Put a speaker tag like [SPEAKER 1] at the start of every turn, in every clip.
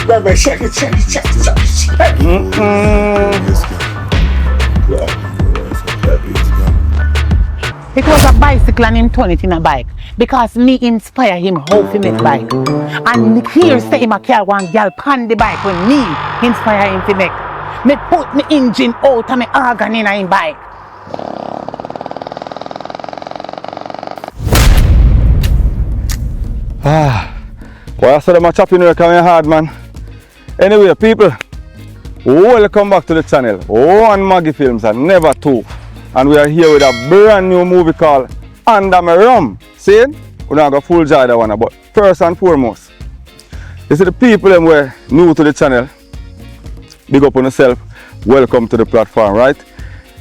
[SPEAKER 1] Baby, shake it.
[SPEAKER 2] It was a bicycle and him turn it in a bike because me inspire him how to make bike. And here say him a carry one girl pan the bike when me inspire him to make. Me put me engine out and me organ in him bike.
[SPEAKER 3] Well, I said I'm chopping work coming hard, man. Anyway, people, welcome back to the channel. One Maggy Films and never two. And we are here with a brand new movie called Under My Rum. See? We're not going to full joy that one, but first and foremost, this is the people that were new to the channel. Big up on yourself. Welcome to the platform, right?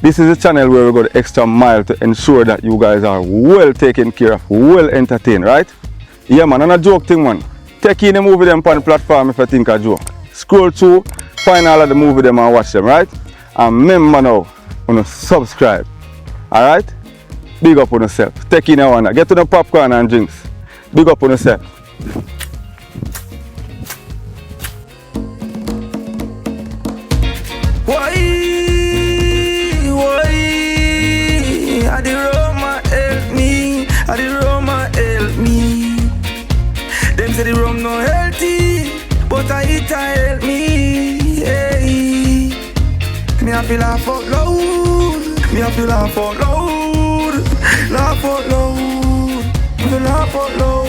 [SPEAKER 3] This is a channel where we go the extra mile to ensure that you guys are well taken care of, well entertained, right? Yeah, man, and a joke thing, man. Take in the movie them on the platform if you think a joke. Scroll through, find all of the movie them and watch them, right? And remember now, subscribe. Alright? Big up on yourself. Take in a one. Get to the popcorn and drinks. Big up on yourself.
[SPEAKER 4] Why? I the Roma help me. I the Roma help me. Them say the rum no healthy, but I eat I help me. Hey. Me I feel laugh out loud. Me I feel laugh out loud. Laugh out loud. Me feel laugh out loud.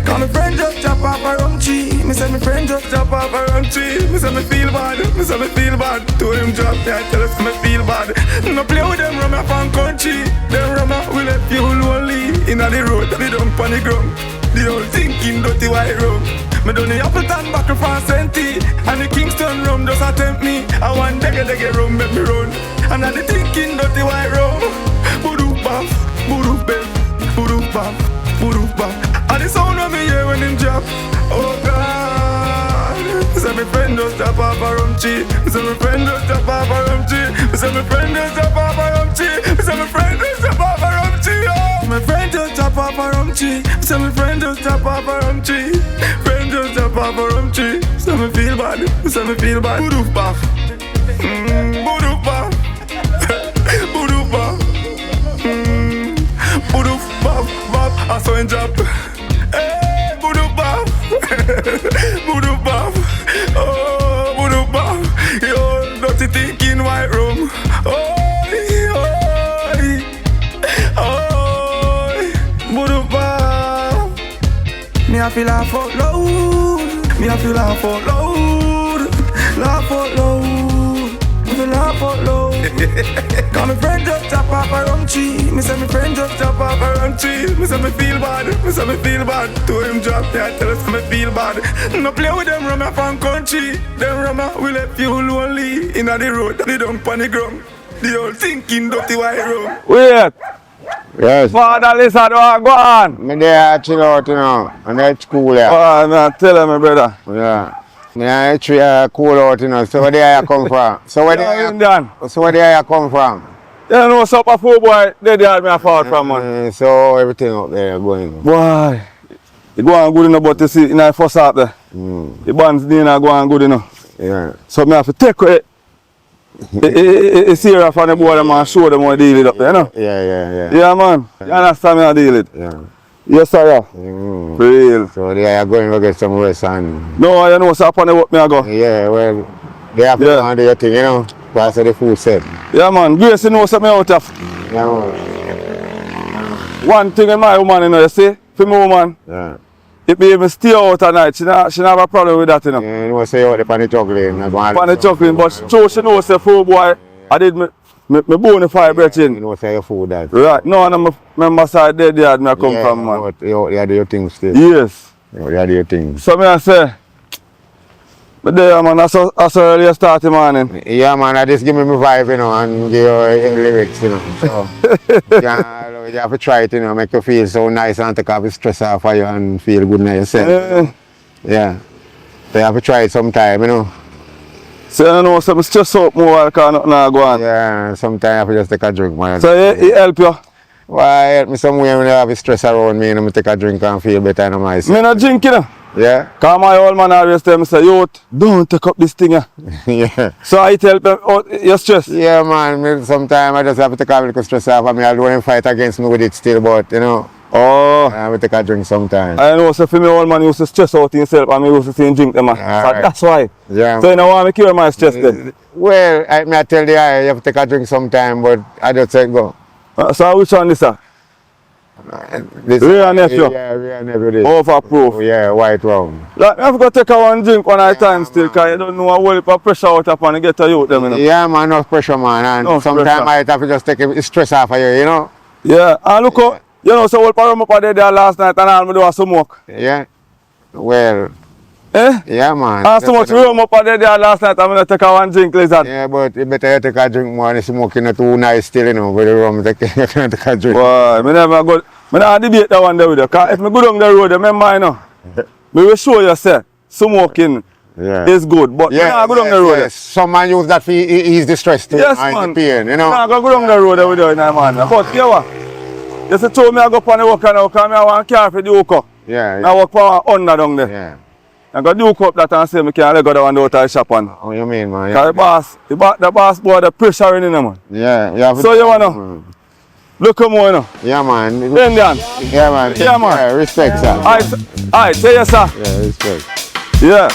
[SPEAKER 4] Cause my friend just chop off a rum tree. Me say my friend just chop off a rum tree. Me say me feel bad. Me say me feel bad. To him drop me I tell us me feel bad. No play with them rum from country. Them rum will let you lonely. Inna the road, they don't on the ground. The whole thinking dirty white rum. Me done the Appleton back from Senti. And the Kingston rum just attempt me. I want dege rum make me run. And I the thinking dirty white rum. Boodoo bam, boodoo bam, boodoo bam, boodoo bam. And the sound of me hear when him drop. Oh God. Say my friend just drop off a rum tree. Say my friend just drop off a rum tree. Say my friend just drop off a rum tree. Say my friend just drop off a rum tree. Oh. My friend just drop off a rum tree. Say my friend just drop off a rum tree. Friend just drop off a rum tree. Say me feel bad. Say me feel bad. Boodoo baf. Boodoo baf. Boodoo baf. Boodoo baf baf. I saw him drop. Hey, boodoo baf. Boodoo baf. Oh, boodoo baf. Yo, dirty thinking white room. Oh. Me I feel laugh out loud. Me I feel laugh out loud. Laugh out loud. Me feel laugh out loud. Cause my friend just chop off a rum tree. Me say my friend just chop off a rum tree. Me say me feel bad. Me say me feel bad. To him drop me I tell us me feel bad. No play with them rum from country. Them rum will let you lonely. Inna the road, they don't on the ground. The whole thinking dirty white rum.
[SPEAKER 3] Wait.
[SPEAKER 5] Yes.
[SPEAKER 3] Father, listen, go on.
[SPEAKER 5] Me there chill out, you know, and at school there.
[SPEAKER 3] Oh, man, tell him, my brother.
[SPEAKER 5] Yeah. Me actually cool out, you know. So where there you come from? So where there you come from?
[SPEAKER 3] You know, supper food boy, they had me a fault from, man.
[SPEAKER 5] So everything up there going.
[SPEAKER 3] Boy, it go on good enough, but you see, in the first half there, the bands didn't go on good enough.
[SPEAKER 5] Yeah.
[SPEAKER 3] So me have to take it. It's here from the board and show them how to deal it up there, you know?
[SPEAKER 5] Yeah.
[SPEAKER 3] Yeah, man. You understand me how to deal it?
[SPEAKER 5] Yeah.
[SPEAKER 3] Yes, sir, yeah. For real.
[SPEAKER 5] So they are going to get some rest and...
[SPEAKER 3] No, you know, so upon the work me I go.
[SPEAKER 5] Yeah, well, they have to go and do your thing, you know? That's the food set.
[SPEAKER 3] Yeah, man. Grace, you know something out of.
[SPEAKER 5] Yeah, man.
[SPEAKER 3] One thing in my woman, you know, you see? For my woman.
[SPEAKER 5] Yeah.
[SPEAKER 3] If baby stay out at night, she not have a problem with that, you know.
[SPEAKER 5] Yeah, you know, say out there on the juggling.
[SPEAKER 3] On the juggling, but true, she knows the food boy, I did me bonafide brethren.
[SPEAKER 5] You know, say your food that.
[SPEAKER 3] Right, no, and I remember side there, they had me come from, man.
[SPEAKER 5] You do your things still.
[SPEAKER 3] Yes.
[SPEAKER 5] You do your things.
[SPEAKER 3] So me I say, but there, man, I saw earlier start the morning.
[SPEAKER 5] Yeah, man, I just give me my vibe, you know, and give you lyrics, you know. So, you have to try it, you know, make you feel so nice and take off the stress off of you and feel good in yourself. Yeah. So you have to try it sometime, you know.
[SPEAKER 3] So you know, so I'm stress out more because nothing go on.
[SPEAKER 5] Yeah, sometimes I have to just take a drink, man.
[SPEAKER 3] So it help you?
[SPEAKER 5] Well, it help me some way when I have stress around me and I take a drink and feel better in myself.
[SPEAKER 3] Me not drink, you know.
[SPEAKER 5] Yeah.
[SPEAKER 3] Cause my old man always tell me, say, youth, don't take up this thing.
[SPEAKER 5] Yeah.
[SPEAKER 3] So I tell them, oh, you're stressed.
[SPEAKER 5] Yeah, man. Sometimes I just have to take a little stress off of me. I don't fight against me with it still, but you know,
[SPEAKER 3] Oh,
[SPEAKER 5] I have to take a drink sometimes.
[SPEAKER 3] I know, so for me, old man used to stress out himself and me used to see him drink them. So
[SPEAKER 5] Alright.
[SPEAKER 3] that's why.
[SPEAKER 5] Yeah.
[SPEAKER 3] So you know why I cure my stress then?
[SPEAKER 5] Well, I tell you, I have to take a drink sometime, but I just say go.
[SPEAKER 3] So which one this?
[SPEAKER 5] This,
[SPEAKER 3] Real nephew?
[SPEAKER 5] Yeah, real nephew. This.
[SPEAKER 3] Overproof.
[SPEAKER 5] Yeah, white rum.
[SPEAKER 3] Like, I have to take a one drink one at a time still, because you don't know a whole heap of pressure out upon you get a youth them, you know.
[SPEAKER 5] Yeah, man, enough pressure, man. And
[SPEAKER 3] Enough
[SPEAKER 5] sometimes
[SPEAKER 3] pressure.
[SPEAKER 5] I have to just take a stress off of you, you know?
[SPEAKER 3] Yeah, and look how, you know, so whole rum up there last night and all me do a smoke.
[SPEAKER 5] Yeah. Well,
[SPEAKER 3] Eh?
[SPEAKER 5] yeah, man.
[SPEAKER 3] And so much rum up there last night, I'm going to take a one drink lizard.
[SPEAKER 5] Yeah, but you better you take a drink more and smoking not too nice still, you know, with the rum, you can take a drink.
[SPEAKER 3] Boy, me never go, me not debate that one there with you, because if me go down the road, remember, you know, me will show you, say, smoking is good, but me not go down the road.
[SPEAKER 5] Yes. Some man use that for ease the stress too,
[SPEAKER 3] Yes,
[SPEAKER 5] and
[SPEAKER 3] man.
[SPEAKER 5] the pain, you know?
[SPEAKER 3] Nah, go down the road with you, man. But you know what? You see, told me I go up on the work now, because I want car for the hook up.
[SPEAKER 5] Yeah.
[SPEAKER 3] I work for under down there.
[SPEAKER 5] Yeah.
[SPEAKER 3] I go do hook up that and say I can't let go down the out of the shop on.
[SPEAKER 5] Oh, you mean, man?
[SPEAKER 3] Because the boss boy, the pressure in him, man.
[SPEAKER 5] Yeah. You have to
[SPEAKER 3] So you wanna look at more, you know.
[SPEAKER 5] Yeah, man.
[SPEAKER 3] Indian.
[SPEAKER 5] Yeah, man.
[SPEAKER 3] Yeah, man.
[SPEAKER 5] Yeah, respect, sir.
[SPEAKER 3] Alright, say yes, sir.
[SPEAKER 5] Yeah, respect.
[SPEAKER 3] Yeah.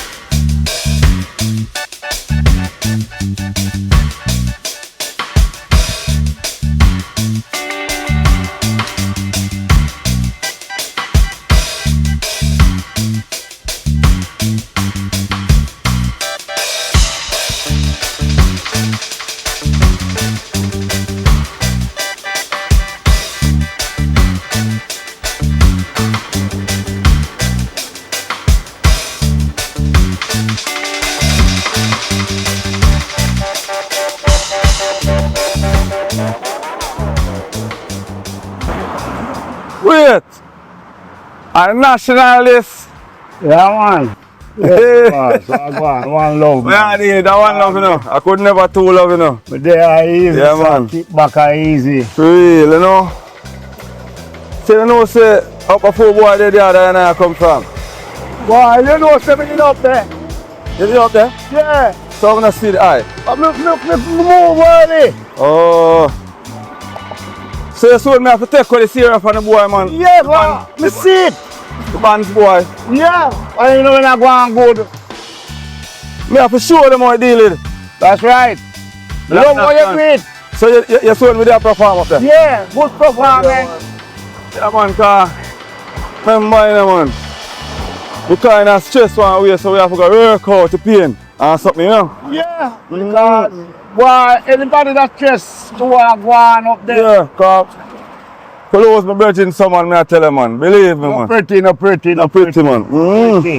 [SPEAKER 3] Wait. A nationalist.
[SPEAKER 1] Yeah, man.
[SPEAKER 3] Hey.
[SPEAKER 1] Boss, one love.
[SPEAKER 3] Yeah, that one love, you know. I could never two love, you know.
[SPEAKER 1] But they are easy.
[SPEAKER 3] Yeah,
[SPEAKER 1] so
[SPEAKER 3] man.
[SPEAKER 1] Keep back are easy.
[SPEAKER 3] For real, you know. So you know, say, up a four boy there, and I come from.
[SPEAKER 1] Boy, you know something up there.
[SPEAKER 3] Is it up there?
[SPEAKER 1] Yeah.
[SPEAKER 3] So I'm gonna see the eye.
[SPEAKER 1] Look, move early.
[SPEAKER 3] Oh. So you told me I have to take all the serious from the boy, man.
[SPEAKER 1] Yeah, man. Me see it.
[SPEAKER 3] The band's boy.
[SPEAKER 1] Yeah. And you know when I go on good.
[SPEAKER 3] Me have to show them how I deal with it.
[SPEAKER 1] That's right. Love what you do it.
[SPEAKER 3] So you told me they perform up there?
[SPEAKER 1] Yeah, good performance.
[SPEAKER 3] Yeah, man, cause remember, you know, man. We kind of stress one way, so we have to go work out the pain and something, you know.
[SPEAKER 1] Yeah. Because, boy, anybody that stress to walk one up there.
[SPEAKER 3] Yeah, cause close my virgin someone, me I tell them, man. Believe me,
[SPEAKER 1] No
[SPEAKER 3] man.
[SPEAKER 1] pretty, no pretty, no
[SPEAKER 3] Pretty, man.
[SPEAKER 1] pretty.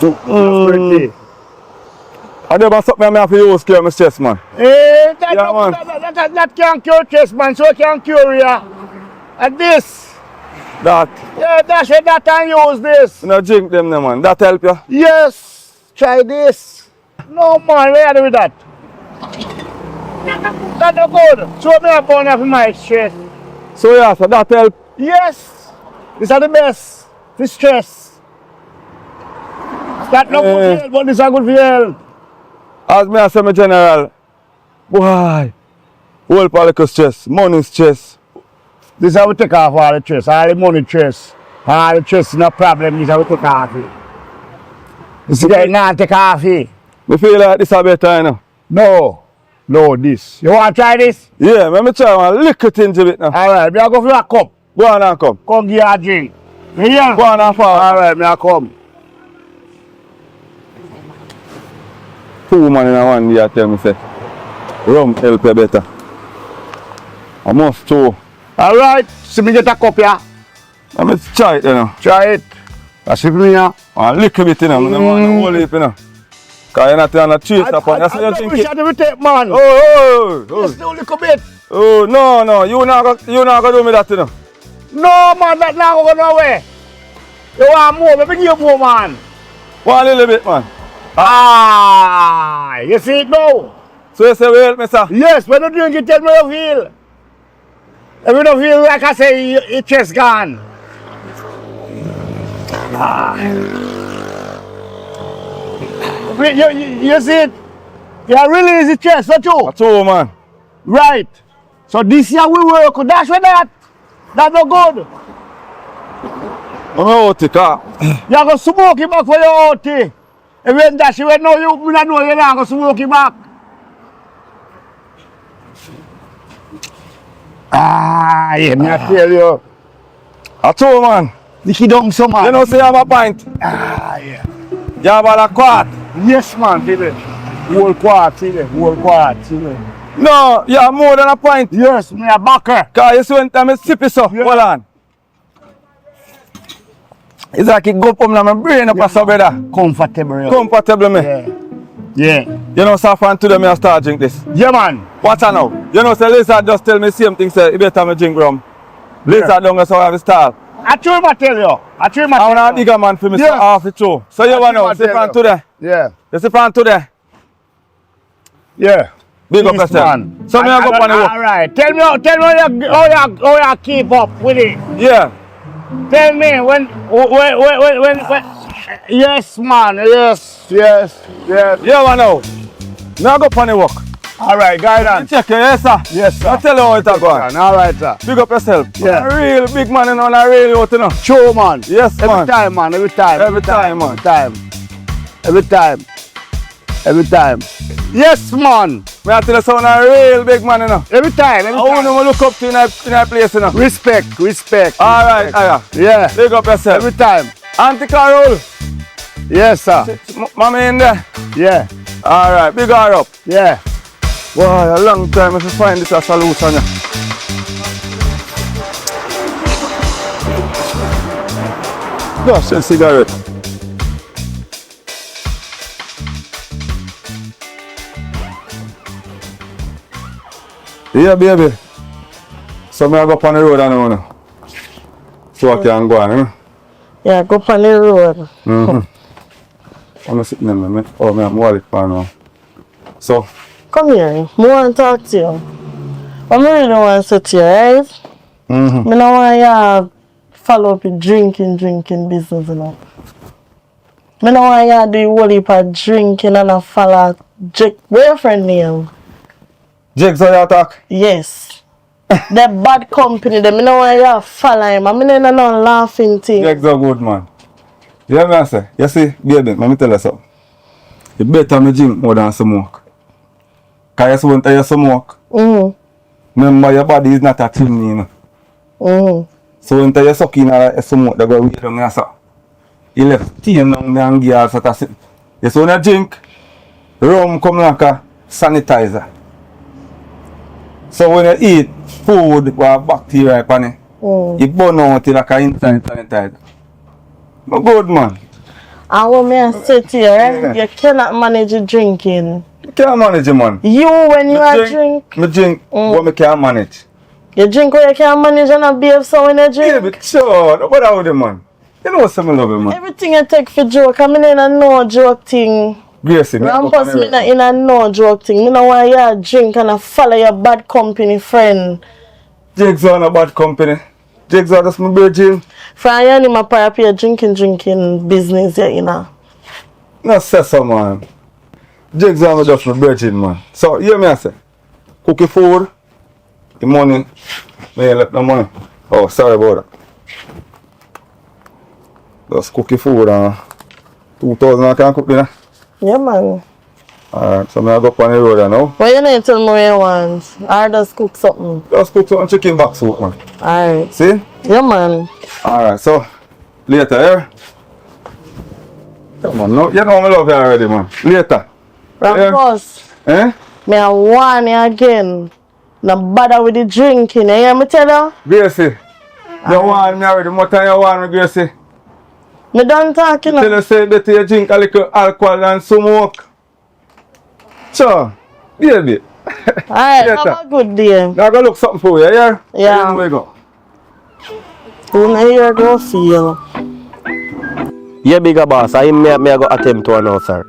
[SPEAKER 1] No pretty.
[SPEAKER 3] I never something I have to use to cure my stress, man.
[SPEAKER 1] Eh,
[SPEAKER 3] Yeah, man.
[SPEAKER 1] that can't cure chest, man, so it can cure you. And this.
[SPEAKER 3] That,
[SPEAKER 1] Yeah, that's it, that and use this.
[SPEAKER 3] you know, drink them, no, man. That help you?
[SPEAKER 1] Yes, try this. No, man, where are you with that? That's no good. Show me a pound of my stress.
[SPEAKER 3] So yeah, so that help.
[SPEAKER 1] Yes, these are the best. For stress. That's not good for health, but this are good for health.
[SPEAKER 3] As me I say, my general, boy, whole political stress, money stress.
[SPEAKER 1] This is how we take off all the stress, all the money stress. All the stress is no problem, this is how we take off it. You see that now take off it?
[SPEAKER 3] Me feel like this a better, you know.
[SPEAKER 1] No, this. You want to try this?
[SPEAKER 3] Yeah, let me try one little thing to it now.
[SPEAKER 1] Alright, me I go for a cup.
[SPEAKER 3] Go on and come.
[SPEAKER 1] Come give you a drink. Me here?
[SPEAKER 3] Go on and fall.
[SPEAKER 1] Alright, me I come.
[SPEAKER 3] Two man in a one day tell me say, rum help you better. I must too.
[SPEAKER 1] Alright, see me get a cup here.
[SPEAKER 3] Let me try it, you know.
[SPEAKER 1] Try it. That's it me here.
[SPEAKER 3] A little bit, you know. I don't want the whole heap, you know. Because you're not on a chase upon. That's why you drink it.
[SPEAKER 1] I don't take, man.
[SPEAKER 3] Oh.
[SPEAKER 1] Just do a little bit.
[SPEAKER 3] Oh, no. You not gonna do me that, you know.
[SPEAKER 1] No, man, that not go nowhere. You want more? Let me give you more, man.
[SPEAKER 3] One little bit, man.
[SPEAKER 1] Ah, you see it now?
[SPEAKER 3] So you say, well, help me, sir.
[SPEAKER 1] Yes, when you drink it, tell me how you feel. If you don't feel like I say, your chest gone. Ah. you see it? You release the chest, not you?
[SPEAKER 3] That's all, man.
[SPEAKER 1] Right. So this year we work with dash with that. That's no good.
[SPEAKER 3] I'm out it, car.
[SPEAKER 1] You are going to smoke it back for your OT. If you dash it, know you don't know you're not going to smoke it back. Ah, yeah, me I tell you.
[SPEAKER 3] That's all, man.
[SPEAKER 1] This is dumb so man.
[SPEAKER 3] You know, say I have a pint.
[SPEAKER 1] Ah, yeah.
[SPEAKER 3] You have a quart.
[SPEAKER 1] Yes, man, see there. Whole quart, see there. Whole quart, see there.
[SPEAKER 3] No, you have more than a pint.
[SPEAKER 1] Yes, me a backer.
[SPEAKER 3] Because you see when time I sip it so.
[SPEAKER 1] Yeah.
[SPEAKER 3] Hold on. It's like it go up on my brain up so brother.
[SPEAKER 1] Comfortable. Yeah.
[SPEAKER 3] Comfortable me.
[SPEAKER 1] Yeah. Yeah.
[SPEAKER 3] You know, so from today I start drink this.
[SPEAKER 1] Yeah, man.
[SPEAKER 3] Watch out now. You know, say Lizard just tell me same thing, say, you better me drink rum. Lizard don't go so I have a style.
[SPEAKER 1] I try to tell you. I try to
[SPEAKER 3] I want a
[SPEAKER 1] tell you.
[SPEAKER 3] bigger man for me,
[SPEAKER 1] Yeah.
[SPEAKER 3] so half the show. So you want to know, see from today.
[SPEAKER 1] Yeah.
[SPEAKER 3] You see from today.
[SPEAKER 1] Yeah.
[SPEAKER 3] Big up
[SPEAKER 1] Yes,
[SPEAKER 3] yourself.
[SPEAKER 1] man.
[SPEAKER 3] So me I go up on the
[SPEAKER 1] All
[SPEAKER 3] walk.
[SPEAKER 1] right. Tell me how you keep up with it.
[SPEAKER 3] Yeah.
[SPEAKER 1] Tell me when. Yes, man. Yes.
[SPEAKER 3] You want to know. Me I go up on the walk.
[SPEAKER 1] All right,
[SPEAKER 3] You
[SPEAKER 1] guidance.
[SPEAKER 3] check it, yes sir.
[SPEAKER 1] Yes, sir.
[SPEAKER 3] I tell you how it going.
[SPEAKER 1] All right, sir.
[SPEAKER 3] Big up yourself.
[SPEAKER 1] Yeah.
[SPEAKER 3] A real big man, you know, and a real out, you know.
[SPEAKER 1] Show, man.
[SPEAKER 3] Yes,
[SPEAKER 1] Every
[SPEAKER 3] man.
[SPEAKER 1] time, man. Every time.
[SPEAKER 3] Every time, man.
[SPEAKER 1] Every time. Every time. Yes, man.
[SPEAKER 3] Me I tell you someone a real big man, you know.
[SPEAKER 1] Every time.
[SPEAKER 3] I want to look up to in a place, you know.
[SPEAKER 1] Respect.
[SPEAKER 3] All right, aya.
[SPEAKER 1] Yeah.
[SPEAKER 3] Big up yourself.
[SPEAKER 1] Every time.
[SPEAKER 3] Auntie Carol,
[SPEAKER 1] Yes, sir.
[SPEAKER 3] mommy in there.
[SPEAKER 1] Yeah.
[SPEAKER 3] All right, big her up.
[SPEAKER 1] Yeah.
[SPEAKER 3] Wow, a long time I should find this a solution. Yeah. Just a cigarette. Yeah, baby. So me I go up on the road and you know. So I can go on, you know.
[SPEAKER 6] Yeah, go on the road.
[SPEAKER 3] I'm sitting there, man. Oh, man, I'm wallet for now. So,
[SPEAKER 6] Come here. I want to talk to you. I really don't want to sit here, right? I don't want you follow up with drinking business, you know. I don't want you do the whole heap of drinking and follow Jake boyfriend name.
[SPEAKER 3] Jake, so you talk?
[SPEAKER 6] Yes. The bad company, them. I don't want you follow him. I mean, I don't know laughing thing.
[SPEAKER 3] Jake's a good man. You hear me I say? You see, baby, let me tell you something. You better me drink more than smoke. Because you want to smoke. Remember, your body is not a chimney, you know. So when you suck in a smoke, they go way down there, so. You left tea down there and gear, so that's it. You see when you drink, rum come like a sanitizer. So when you eat food with bacteria upon it, you burn out it like an inside sanitizer. But good man.
[SPEAKER 6] And when I sit here, right, you cannot manage your drinking.
[SPEAKER 3] You can't manage it, man.
[SPEAKER 6] You, when you are drink,
[SPEAKER 3] Me drink what I can manage.
[SPEAKER 6] you drink what you can manage and not behave so when you drink.
[SPEAKER 3] Yeah, but sure, don't bother with it, man. You know what's I love it, man.
[SPEAKER 6] Everything you take for joke, I mean in a no joke thing.
[SPEAKER 3] Gracie, me
[SPEAKER 6] Rampus me in a no joke thing. Me no want you drink and follow your bad company friend.
[SPEAKER 3] Jake's on a bad company. Jake's on just my virgin.
[SPEAKER 6] From you and him a parapet drinking business, yeah, you know.
[SPEAKER 3] No say so, man. Jake's on just my virgin, man. So, hear me I say. Cookie food, the money, me left the money. Oh, sorry about that. Just cookie food and 2,000 I can cook dinner.
[SPEAKER 6] Yeah, man.
[SPEAKER 3] Alright, so I go up on the road now.
[SPEAKER 6] But you need to tell me what you want. Or just cook something.
[SPEAKER 3] Just cook some chicken back soup, man.
[SPEAKER 6] Alright.
[SPEAKER 3] See?
[SPEAKER 6] Yeah, man.
[SPEAKER 3] Alright, so later here. Come on, no, you know I love you already, man. Later.
[SPEAKER 6] Rampus,
[SPEAKER 3] Eh?
[SPEAKER 6] me I warn you again. No bother with the drinking, you hear me tell you?
[SPEAKER 3] Gracie, you want me already. What time you want me, Gracie?
[SPEAKER 6] Me done talking
[SPEAKER 3] Tell
[SPEAKER 6] now.
[SPEAKER 3] you say better you drink a little alcohol than smoke. Sure, baby.
[SPEAKER 6] Alright,
[SPEAKER 3] Later.
[SPEAKER 6] have a good day.
[SPEAKER 3] Now go look something for you, yeah?
[SPEAKER 6] Yeah.
[SPEAKER 3] Here we go.
[SPEAKER 6] Who know you go feel?
[SPEAKER 7] Yeah, bigger boss, I go attempt to now, sir.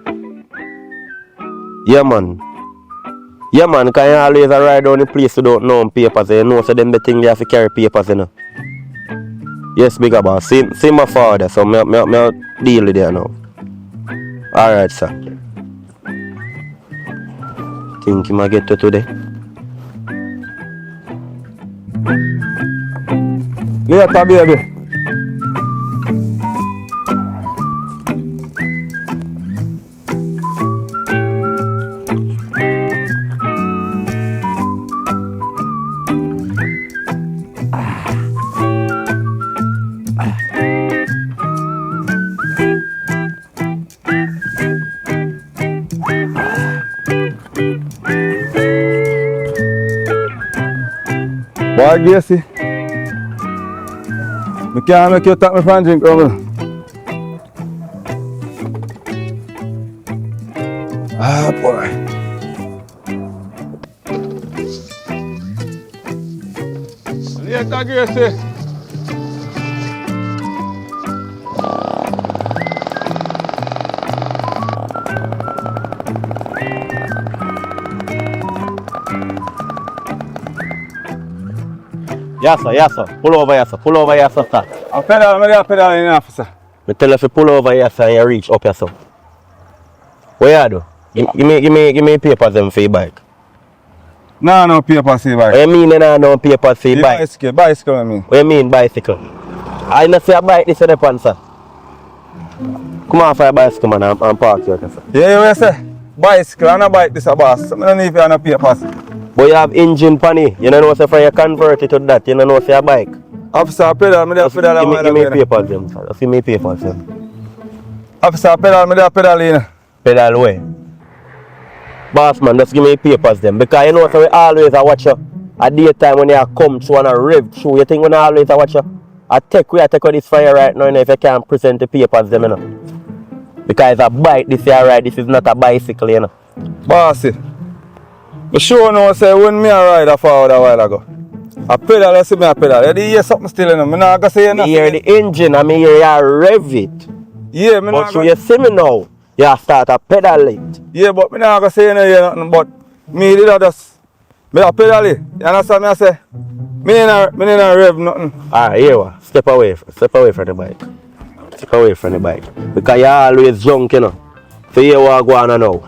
[SPEAKER 7] Yeah, man. Yeah, man, can you always ride down the place without knowing papers? You know, so them the thing they have to carry papers, you know. Yes, bigger boss. See my father, so me deal with it now. Alright, sir. think he might get to today?
[SPEAKER 3] Later, baby. Boy, Gracie, I can't make you take me from drink, Rumble. Ah, boy. Later, Gracie.
[SPEAKER 7] Yes, sir. Pull over, yes, sir. Pull over, yes, sir.
[SPEAKER 3] I'm pedaling in, officer.
[SPEAKER 7] Me tell you if you pull over, yes, sir, and you reach up, yes, sir. What you do? Give me papers them for your bike.
[SPEAKER 3] No paper, see, bike.
[SPEAKER 7] What you mean no papers for your bike?
[SPEAKER 3] Bicycle, I mean.
[SPEAKER 7] What you mean bicycle? I not see a bike this is the pan, sir. Come on for your bicycle, man, and park here, sir.
[SPEAKER 3] Yeah, you say? Bicycle and a bike, this a boss. I don't need you on a papers.
[SPEAKER 7] But you have engine pan it. You don't know if you convert it to that. You don't know if you have a bike.
[SPEAKER 3] Officer, pedal, me there pedal.
[SPEAKER 7] Give me papers, them, sir. Just give me papers, sir.
[SPEAKER 3] Officer, pedal, me there pedal in.
[SPEAKER 7] Pedal way. Boss man, just give me papers them. Because you know so we always watch you. At daytime when you come through and a rev through, you think we always watch you. I take this fire right now, you know, if you can't present the papers them, you know. Because it's a bike this year, right? This is not a bicycle, you know.
[SPEAKER 3] Bossy. But sure no say when me a ride a forward a while ago. I pedal, you see me a pedal. You hear something still in them. I not gonna say nothing.
[SPEAKER 7] You hear the engine, I mean you rev it.
[SPEAKER 3] Yeah, me
[SPEAKER 7] but
[SPEAKER 3] not
[SPEAKER 7] so you see me now, you start to pedal it.
[SPEAKER 3] Yeah, but me not gonna say nothing, but me did a just me a pedal it. You understand me I say? Me in a rev nothing.
[SPEAKER 7] Alright, here we step away from the bike. Step away from the bike. Because you always drunk, you know. So here we go on now.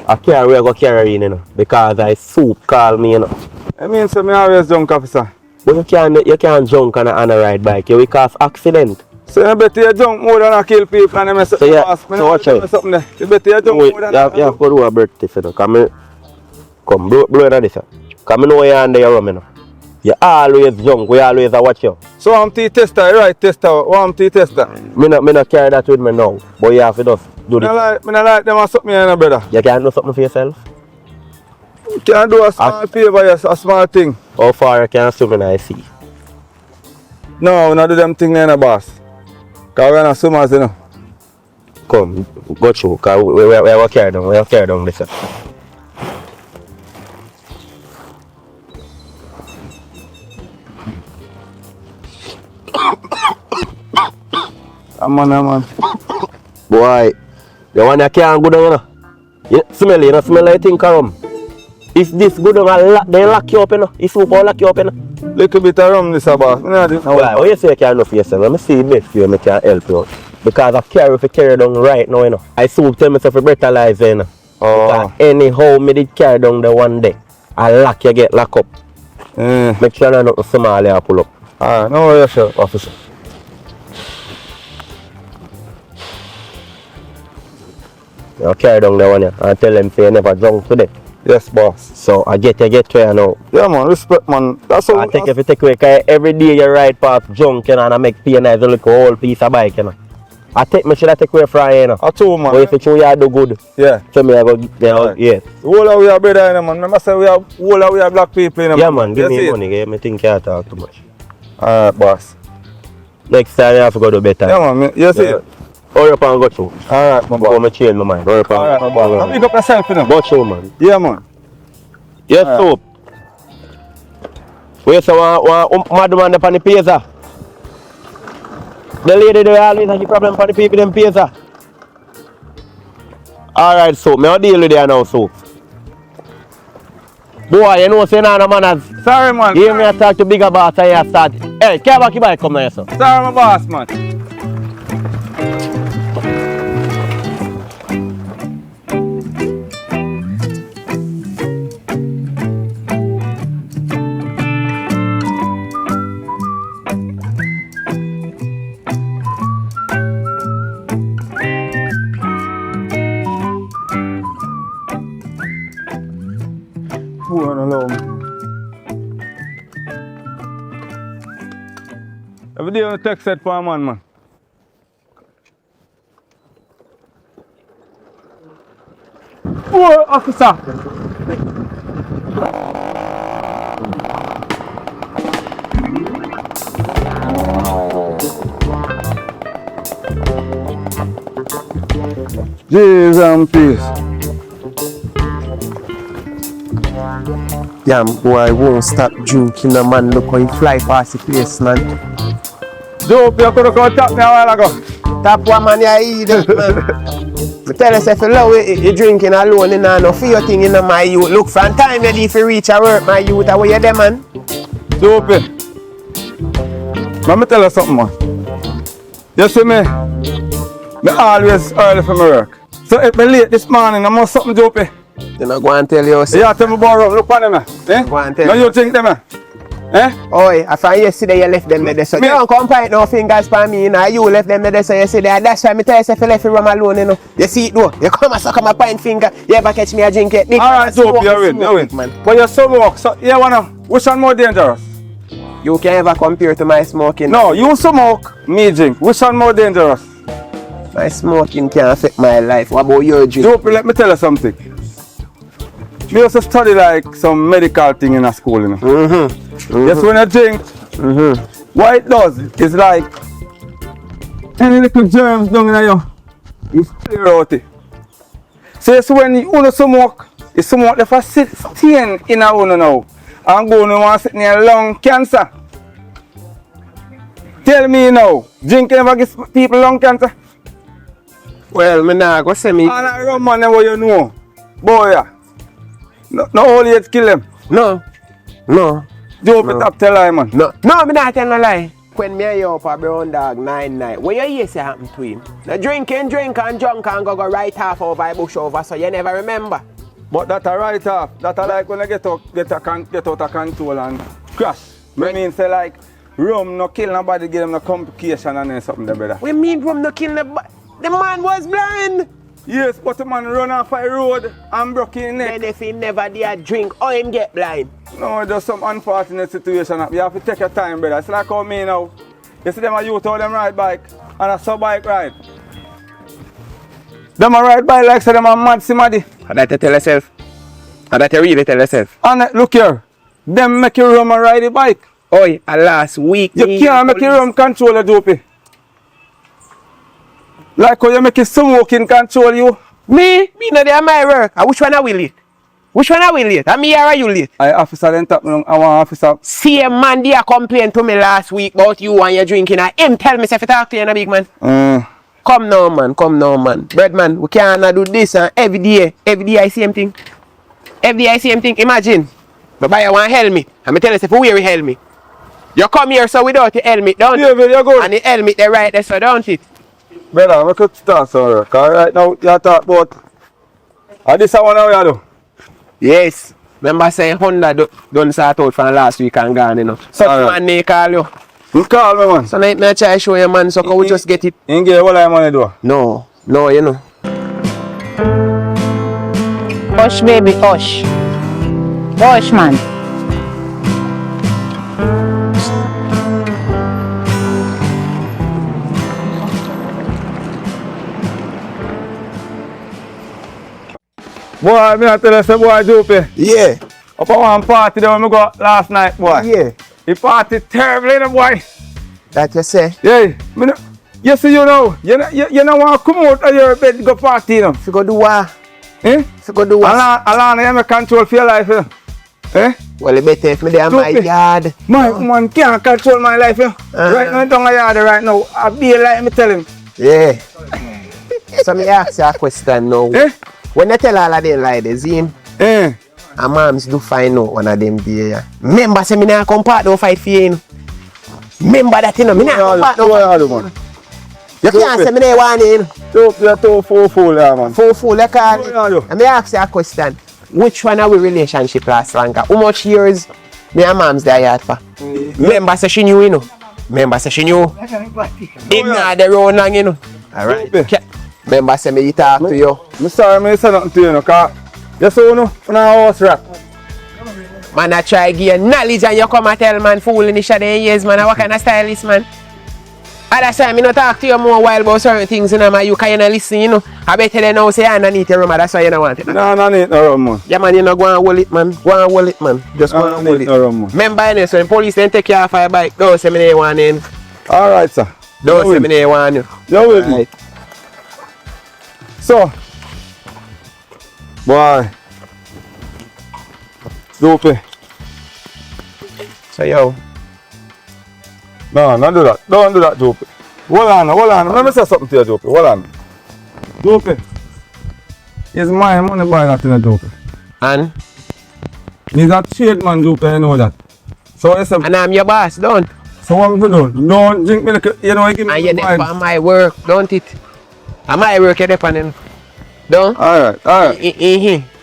[SPEAKER 7] I carry where I go carry in, you know. Because I soup call me, you know.
[SPEAKER 3] I mean so me always drunk, officer.
[SPEAKER 7] But you can't drunk on a ride bike. You will cause accident.
[SPEAKER 3] So you better you drunk more than I kill people and mess up
[SPEAKER 7] so
[SPEAKER 3] the
[SPEAKER 7] yeah,
[SPEAKER 3] boss.
[SPEAKER 7] So watch out.
[SPEAKER 3] You better you drunk more than
[SPEAKER 7] you have to do a birthday, you know. Come blow it this. Come know you're under your room, you know. You always drunk, we always watch you.
[SPEAKER 3] So I'm T-tester, right tester, I'm T-tester.
[SPEAKER 7] Me not carry that with me now, but you have to just do this.
[SPEAKER 3] I don't like them and something, you know, brother.
[SPEAKER 7] You can't do something for yourself?
[SPEAKER 3] You can do a small favor, yes, a small thing.
[SPEAKER 7] How far you can swim in the sea?
[SPEAKER 3] No, we don't do them things in the boss. Because we're not swimmers, you know.
[SPEAKER 7] Come, go through, because we will carry down this.
[SPEAKER 3] Man.
[SPEAKER 7] Boy, the one that can't go down, you know. You smell it, you know, smell like thing come. If this go down, they lock you up, you know. If you lock you up, you know.
[SPEAKER 3] Little bit of rum, this boss.
[SPEAKER 7] Why you say you can't do for yourself? Let me see it best for you, I can help you out. Because I carry down right now, you know. I soon tell myself to brutalize you, you know. Because anyhow, me did carry down the one day. I lock you, get locked up. Make sure you're not small here, pull up.
[SPEAKER 3] Alright, no worries, sir.
[SPEAKER 7] Officer. You carry down the one here and tell them you never drunk today.
[SPEAKER 3] Yes, boss.
[SPEAKER 7] So I get you to you now.
[SPEAKER 3] Yeah, man, respect, man. That's all.
[SPEAKER 7] I take if you take away, because every day you ride past junk, you know, and I make pain as a little whole piece of bike, you know. Should I take away from you, you know.
[SPEAKER 3] I told man.
[SPEAKER 7] But if you show you do good,
[SPEAKER 3] yeah.
[SPEAKER 7] so me I go, you know, yeah.
[SPEAKER 3] All of we are brother, you know, man. Remember say all of we are black people, you know.
[SPEAKER 7] Yeah, man, give me money, give me think you talk too much.
[SPEAKER 3] Alright, boss.
[SPEAKER 7] Next time you have to go do better.
[SPEAKER 3] Yeah, man, you see it.
[SPEAKER 7] Hurry up and go through.
[SPEAKER 3] Alright, my boy.
[SPEAKER 7] Before me change my mind. Hurry up and
[SPEAKER 3] alright, my boy. Come pick up yourself, you know.
[SPEAKER 7] Go through, man.
[SPEAKER 3] Yeah, man.
[SPEAKER 7] Yes, soap. Wait, so one madman up on the pizza. The lady there always has a problem for the people in pizza. Alright, so me deal with you now, so. Boy, you know say no manners.
[SPEAKER 3] Sorry, man.
[SPEAKER 7] Give me a talk to bigger boss and you start. Hey, care back your bike come here, sir.
[SPEAKER 3] Sorry, my boss, man. Every day on the text set for a man. Oh, officer! Jesus and peace.
[SPEAKER 8] Damn boy won't stop drinking, a man. Look how he fly past the place, man.
[SPEAKER 3] Dope, you could have come tap me a while ago.
[SPEAKER 8] Tap one man, you idiot, man. I tell us if you love it, you drinking alone, you know, no fear thing in my youth. Look, from time you need to reach a work, my youth, how you there, man?
[SPEAKER 3] Dope. Let me tell you something, man. You see me? Me always early for my work. So if me late this morning, I must something dope.
[SPEAKER 8] You know, go and tell you.
[SPEAKER 3] You have to tell me about look on them, eh?
[SPEAKER 8] Go and tell
[SPEAKER 3] now
[SPEAKER 8] you.
[SPEAKER 3] You think them, eh?
[SPEAKER 8] Oi, I find yesterday you left them there, so
[SPEAKER 3] Me-
[SPEAKER 8] you don't come point no fingers for me, you know. You left them there, so you see that. That's why I tell you if you left the room alone, you know. You see it though, you come and suck my point finger, you ever catch me a drink it.
[SPEAKER 3] Alright, dope, you're in,
[SPEAKER 8] man.
[SPEAKER 3] But you're so walk, so you wanna, which one more dangerous?
[SPEAKER 8] You can ever compare to my smoking.
[SPEAKER 3] No, you smoke, me drink. Which one more dangerous?
[SPEAKER 8] My smoking can affect my life. What about your drink?
[SPEAKER 3] Dope, let me tell you something. Me also study like some medical thing in a school, you know. Yes, when you drink, what it does is like any little germs down in you clear out it. So it's when you wanna smoke, you smoke the first stain in a one now and go to one sitting in lung cancer. Tell me now, drinking ever gives people lung cancer?
[SPEAKER 8] Well, me nah go say me.
[SPEAKER 3] And I run man what you know. Boy, yeah. No all yet kill them.
[SPEAKER 8] No.
[SPEAKER 3] Dope it up tell I man.
[SPEAKER 8] No, me not tell no lie. When me and you up a brown dog 9-9, what you hear say happen to him? The drink and drunk and go right half over a bush over, so you never remember.
[SPEAKER 3] But that a right off. That a like when I get out of control and crash. Me mean say like rum no kill nobody, give them no complication and then something there, brother.
[SPEAKER 8] We mean rum no kill the man was blind.
[SPEAKER 3] Yes, but the man run off a road and broke his neck.
[SPEAKER 8] And if he never did drink, or him get blind.
[SPEAKER 3] No, there's some unfortunate situation. You have to take your time, brother. It's like how me now. You see them a youth how them ride bike and a sub bike ride. Them a ride bike like say them a mad simadi.
[SPEAKER 8] And that you tell yourself. And that you really tell yourself.
[SPEAKER 3] And look here, them make you run and ride the bike.
[SPEAKER 8] Oi, last week.
[SPEAKER 3] You can't make you run control the dopey. Like how you make it smoking control you.
[SPEAKER 8] Me not there my work. Which one I will late? Which one I will late? And me or are you late?
[SPEAKER 3] I officer then tap me on, I want officer.
[SPEAKER 8] See man there complained to me last week about you and your drinking and him tell me if you talk to you in a big man. Come now man. Bread man, we can't do this and every day I see him thing. Every day I see him thing. Imagine. But buy one helmet. And me tell you if you wear a helmet. You come here so without the helmet, don't
[SPEAKER 3] Yeah, but you're good.
[SPEAKER 8] And the helmet they right there so don't it?
[SPEAKER 3] Brother, I could start somewhere. Cause right now you talk about this one now you do.
[SPEAKER 8] Yes. Remember saying Honda don't start out from last week and gone, you know. Such man they call you.
[SPEAKER 3] You call me man.
[SPEAKER 8] So now me try show you man so can we just get it?
[SPEAKER 3] You get what I money do.
[SPEAKER 8] No, you know.
[SPEAKER 2] Hush, baby, hush. Hush, man.
[SPEAKER 3] Boy, me I tell you say boy Dopey.
[SPEAKER 8] Yeah.
[SPEAKER 3] Up at one party there when we go last night, boy.
[SPEAKER 8] Yeah.
[SPEAKER 3] The party terrible, you know, boy.
[SPEAKER 8] That you say.
[SPEAKER 3] Yeah. Me no, you see you know, you know want to come out of your bed go party, you know.
[SPEAKER 8] If you go do what?
[SPEAKER 3] Eh?
[SPEAKER 8] If you go do what?
[SPEAKER 3] Alana, you have control for your life, you know. Eh?
[SPEAKER 8] Well, it better if me there in my
[SPEAKER 3] Dopey.
[SPEAKER 8] yard.
[SPEAKER 3] My man can't control my life, you know. Right now, down the yard right now, I be like me tell him.
[SPEAKER 8] Yeah. So me ask you a question now.
[SPEAKER 3] Eh?
[SPEAKER 8] When you tell all of them like this, him,
[SPEAKER 3] Eh?
[SPEAKER 8] and moms do find out one of them there. Remember say me not come part no fight for you, you know. Remember that, you know, me not come part no fight.
[SPEAKER 3] man.
[SPEAKER 8] You can't say me there one, you know.
[SPEAKER 3] Dope, you're too fool, yeah, man.
[SPEAKER 8] Fool, you call
[SPEAKER 3] What you
[SPEAKER 8] it.
[SPEAKER 3] do?
[SPEAKER 8] And me ask you a question. Which one of our relationship last longer? How much years me and mom's there yard for? Remember say she knew, you know. Remember say she knew. Him not the road long, you know. Alright.
[SPEAKER 3] Dopey.
[SPEAKER 8] Remember say me talk to you.
[SPEAKER 3] I'm sorry, me say nothing to you, no, cause you saw no, on our house rat.
[SPEAKER 8] Man, I try give you knowledge and you come and tell man fool in the shadow years, man. What kind of stylist, man? That's why I don't talk to you more while about certain things, you know, man. You can't listen, you know. I better than now say I don't need your room, that's why you don't want it.
[SPEAKER 3] No, no need no rum, man.
[SPEAKER 8] Yeah, man, you know, go and hold it, man. Go and hold it, man. Just go and hold it.
[SPEAKER 3] No rum, man.
[SPEAKER 8] Remember, you know, so the police then take you off your bike. Don't say me they want in.
[SPEAKER 3] Alright, sir.
[SPEAKER 8] Don't say me they want you.
[SPEAKER 3] You with me?
[SPEAKER 8] Right.
[SPEAKER 3] So, boy, Dopey.
[SPEAKER 8] So, yo.
[SPEAKER 3] No, don't do that. Don't do that, Dopey. Hold on. Let me say something to you, Dopey. Hold on. Dopey. It's my money buy that in a Dopey.
[SPEAKER 8] And?
[SPEAKER 3] He's a trade man, Dopey, you know that. So, it's a,
[SPEAKER 8] And I'm your boss, don't.
[SPEAKER 3] so what we do? Don't drink me, you know, give me
[SPEAKER 8] And you're
[SPEAKER 3] the
[SPEAKER 8] there
[SPEAKER 3] vibes.
[SPEAKER 8] for my work, don't it? And my work you're there for them. Don't?
[SPEAKER 3] Alright.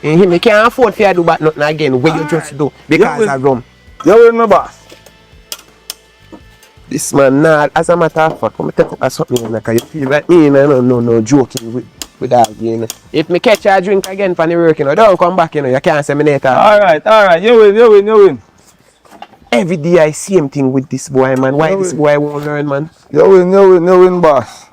[SPEAKER 8] You can't afford for you to do but nothing again. What you just do because
[SPEAKER 3] Yeah,
[SPEAKER 8] of rum.
[SPEAKER 3] You with me, boss?
[SPEAKER 8] This man, nah, as a matter of fact, come take up something like you feel like me, no joking with that, you know. If me catch a drink again for the work, you know, don't come back, you know, you can't say me later.
[SPEAKER 3] Alright. You win.
[SPEAKER 8] Every day I see same thing with this boy, man. Why this boy won't learn, man?
[SPEAKER 3] You win, boss.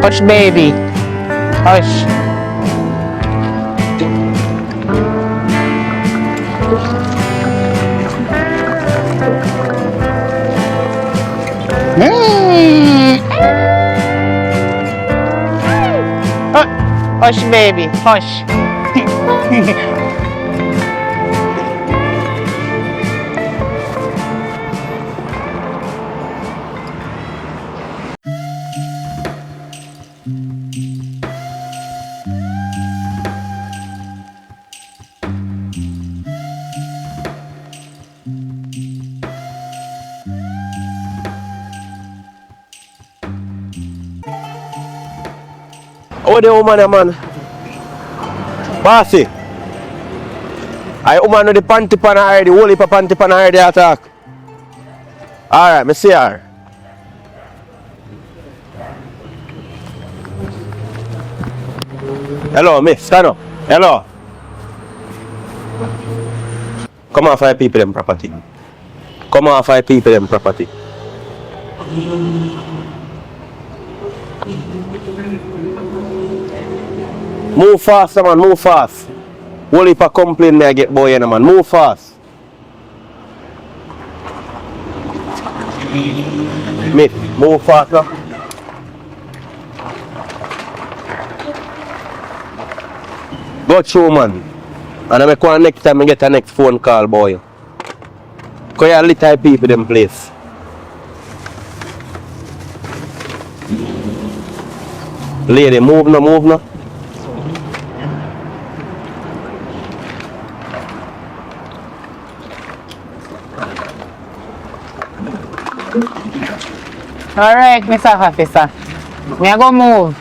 [SPEAKER 2] Hush, baby. Hush. Hush, baby. Hush.
[SPEAKER 7] Oh, the woman, man. Bossy. I woman with the panty pan already, whole heap of panty pan already attack. Alright, me see her. Hello, miss, stand up. Hello. Come on, 5 people in property. Come on, 5 people in property. Move fast, man, move fast. Whole heap of complaint me I get boy, you know, man. Move fast. Mate, move fast, now. Go through, man. And I'm going next time I get a next phone call, boy. Because you little people in place. Lady, move now.
[SPEAKER 2] Alright, Mr. Officer. We are going to move.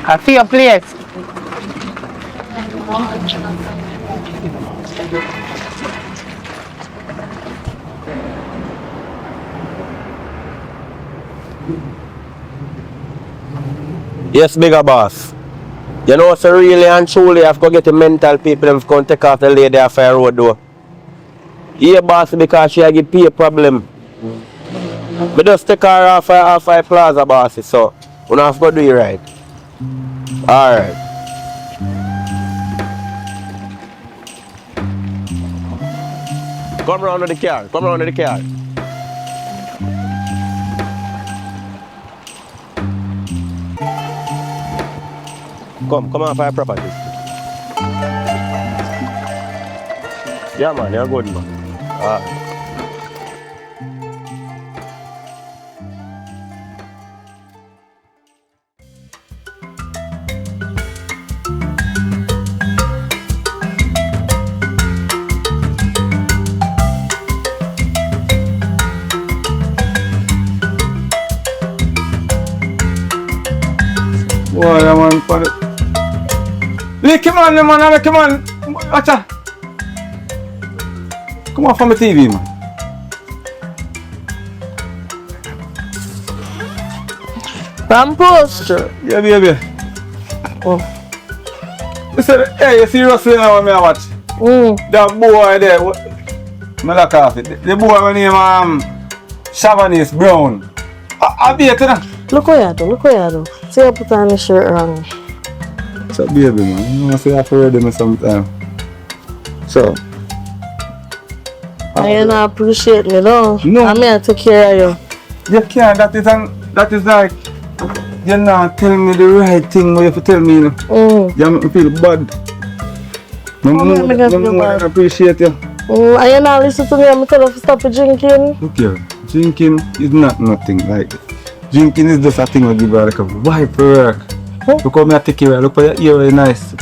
[SPEAKER 2] I feel your place.
[SPEAKER 7] Yes, bigger boss. You know, so really and truly, I've got to get the mental people and come take off the lady off the road door. Yeah, boss, because she get pay a problem. But just take her off a plaza, boss, so we don't have to do it right. Alright. Come round to the car. Come on for your property. Yeah, man, you're good, man. Alright.
[SPEAKER 3] Lick him on, man, make him on. Watch out. Come on from the TV, man.
[SPEAKER 6] Rampost.
[SPEAKER 3] Yeah, baby.
[SPEAKER 6] Oh.
[SPEAKER 3] Listen, hey, you see Russell now when I watch? That boy there, I look off it. The boy when name Chavanese Brown. I beat it.
[SPEAKER 6] Look what you do. See you put on the shirt wrong.
[SPEAKER 3] So baby man, you must have to read them sometime. So.
[SPEAKER 6] You don't appreciate me though.
[SPEAKER 3] No.
[SPEAKER 6] I'm here to take care of you.
[SPEAKER 3] You can't, that is like, you're not telling me the right thing what you have to tell me. You know? You make me feel bad. I appreciate you.
[SPEAKER 6] And you not listen to me, I'm tell you to stop drinking.
[SPEAKER 3] Look here, drinking is not nothing. Like, drinking is just a thing I give her like a vibe for work. Look how I take care of you, look how your ear is nice.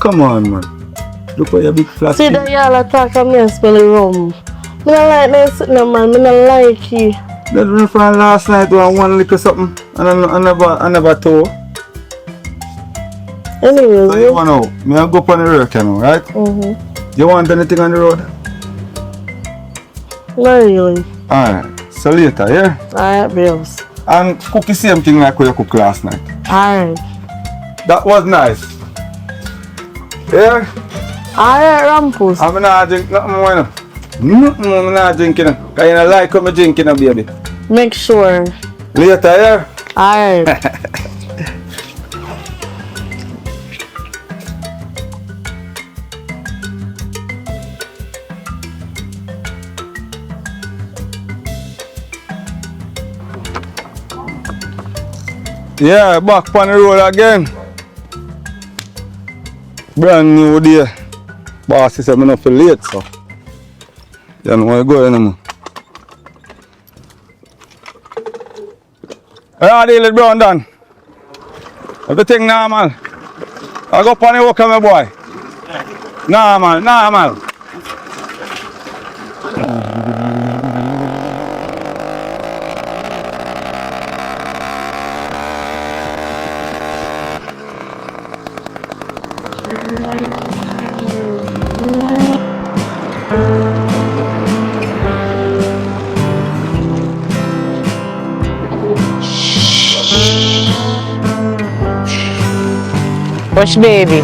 [SPEAKER 3] Come on man. Look at your big flat.
[SPEAKER 6] See that y'all attack and me and smell the rum. I don't like that sitting there, man. I don't like it.
[SPEAKER 3] That run from last night when one little something and I never told.
[SPEAKER 6] Anyways,
[SPEAKER 3] So you want to know, I go up on the road, you know, right? You want anything on the road?
[SPEAKER 6] Not really.
[SPEAKER 3] Alright, so later, yeah?
[SPEAKER 6] Alright, bills.
[SPEAKER 3] And cook the same thing like you cooked last night.
[SPEAKER 6] Alright.
[SPEAKER 3] That was nice. Yeah?
[SPEAKER 6] Alright, Rampus.
[SPEAKER 3] I'm not drink nothing more. I'm not drinking. Because you don't like what I'm drinking, baby.
[SPEAKER 6] Make sure.
[SPEAKER 3] Later, yeah?
[SPEAKER 6] Alright.
[SPEAKER 3] Yeah, back on the road again. Brand new day. Boss said I'm not feel late, so. You know where I go anymore. How deal it, Brown done? Everything normal. I go up on the walk, my boy. Normal.
[SPEAKER 8] Watch baby.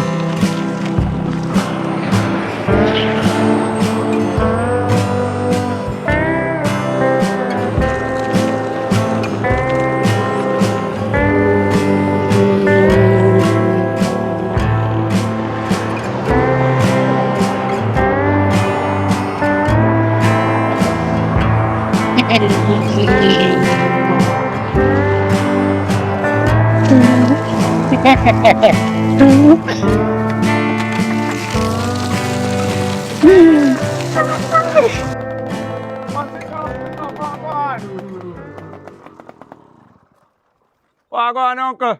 [SPEAKER 3] What go on, uncle?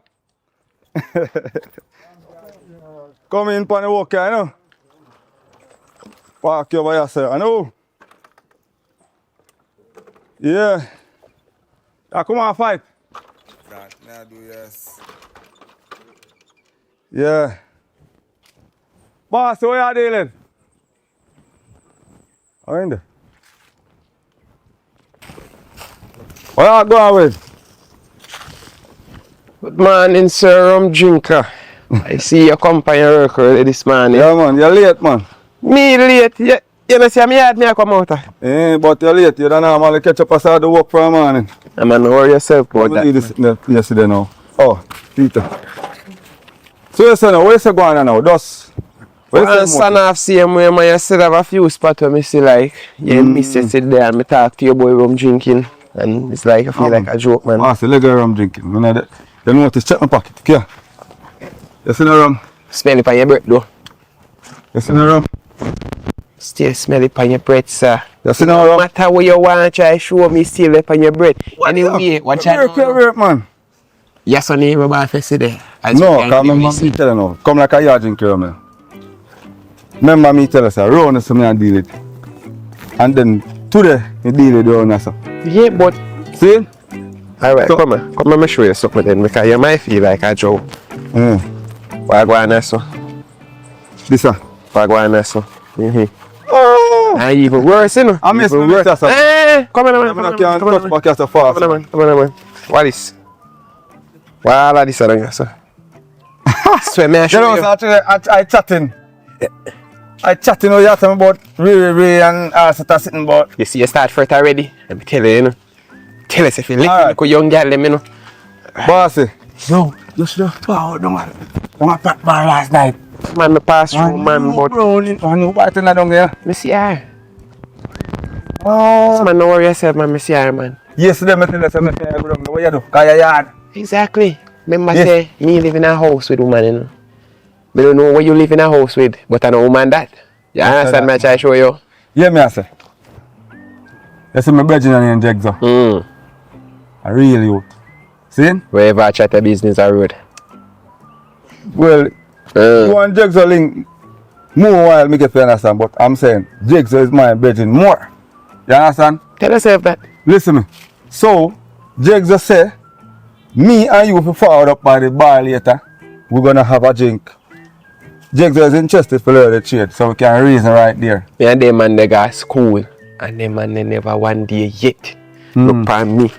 [SPEAKER 3] Come in on the walk, you know? Park you by yourself, I know? Yeah. Come on, fight.
[SPEAKER 9] Nah, do yes.
[SPEAKER 3] Yeah. Boss, what are you dealing? How in there? What are you going with?
[SPEAKER 8] Good morning, sir, rum drinker. I see you come by your work early this morning.
[SPEAKER 3] Yeah, man, you're late, man.
[SPEAKER 8] Me late? You know, see me yard, me I come out.
[SPEAKER 3] But you're late. You don't normally catch up aside the work for a morning.
[SPEAKER 8] Man, worry yourself about that.
[SPEAKER 3] You this yesterday now. Oh, Peter. So you say now, where you going now? Just.
[SPEAKER 8] Well, son off same way, man. You still have a few spots where me see like, you miss you sit there and me talk to your boy rum drinking. And it's like, I feel like a joke, man.
[SPEAKER 3] I see leg rum drinking. You notice, check my pocket. Yeah. You see no rum?
[SPEAKER 8] Smell it on your breath, though.
[SPEAKER 3] You see no rum?
[SPEAKER 8] Still smell it on your breath, sir.
[SPEAKER 3] You see no rum?
[SPEAKER 8] No matter what you want to try, show me still it on your breath. Anyway, watch out.
[SPEAKER 3] Work, man.
[SPEAKER 8] Yes, on the rubber face there.
[SPEAKER 3] No, because remember me tell you now. Come like a yard drinker, man. Remember me tell you, sir, round so me and deal it. And then today, me deal it round, sir.
[SPEAKER 8] Yeah, but
[SPEAKER 3] see?
[SPEAKER 8] Alright,
[SPEAKER 3] So-
[SPEAKER 8] come on. Come on, me show you something then because you might feel like a Joe. Why go on there, so?
[SPEAKER 3] This one.
[SPEAKER 8] Why go on there, so?
[SPEAKER 3] Oh!
[SPEAKER 8] And even worse, you know?
[SPEAKER 3] I miss
[SPEAKER 8] Even
[SPEAKER 3] me,
[SPEAKER 8] worse.
[SPEAKER 3] Mr. Sir.
[SPEAKER 8] Come on, man.
[SPEAKER 3] I'm
[SPEAKER 8] Come
[SPEAKER 3] not
[SPEAKER 8] on,
[SPEAKER 3] can't
[SPEAKER 8] come
[SPEAKER 3] touch
[SPEAKER 8] on,
[SPEAKER 3] my cat so fast.
[SPEAKER 8] Come on, man. Come on, man. What is? Why all of this around here, sir? Swear me, I
[SPEAKER 3] You
[SPEAKER 8] show
[SPEAKER 3] know,
[SPEAKER 8] you.
[SPEAKER 3] so actually, I chatting. I chatting with you talking about Ray and Sata sitting about.
[SPEAKER 8] You see, you start first already. Let me tell you, you know. Tell us if you lick
[SPEAKER 3] Alright.
[SPEAKER 8] a young girl, let me know.
[SPEAKER 3] Bossy.
[SPEAKER 1] Yo, you should have found the man. Don't pack bar last night.
[SPEAKER 8] Man, me pass through, man, but
[SPEAKER 3] And you biting that down there?
[SPEAKER 8] me see her.
[SPEAKER 3] Oh.
[SPEAKER 8] Man, don't worry yourself, man. Me see her, man.
[SPEAKER 3] Yesterday, I tell you something. I go down there. What you do? Kaya yard.
[SPEAKER 8] Exactly. Remember
[SPEAKER 3] Yes.
[SPEAKER 8] say, me live in a house with woman, you know. Me don't know where you live in a house with, but I know woman that. You understand me, I try to show you?
[SPEAKER 3] Yeah, me I say. You see my brethren and Jigsaw. I really youth. See?
[SPEAKER 8] Wherever I chat a business I road.
[SPEAKER 3] Well, you and Jigsaw link more while me get to understand, but I'm saying Jigsaw is my brethren more. You understand?
[SPEAKER 8] Tell yourself that.
[SPEAKER 3] Listen me. So, Jigsaw say, me and you if we forward up by the bar later, we're gonna have a drink. Jigsaw is interested for learn the trade, so we can reason right there.
[SPEAKER 8] Me and them man they got school and them man they never one day yet look on me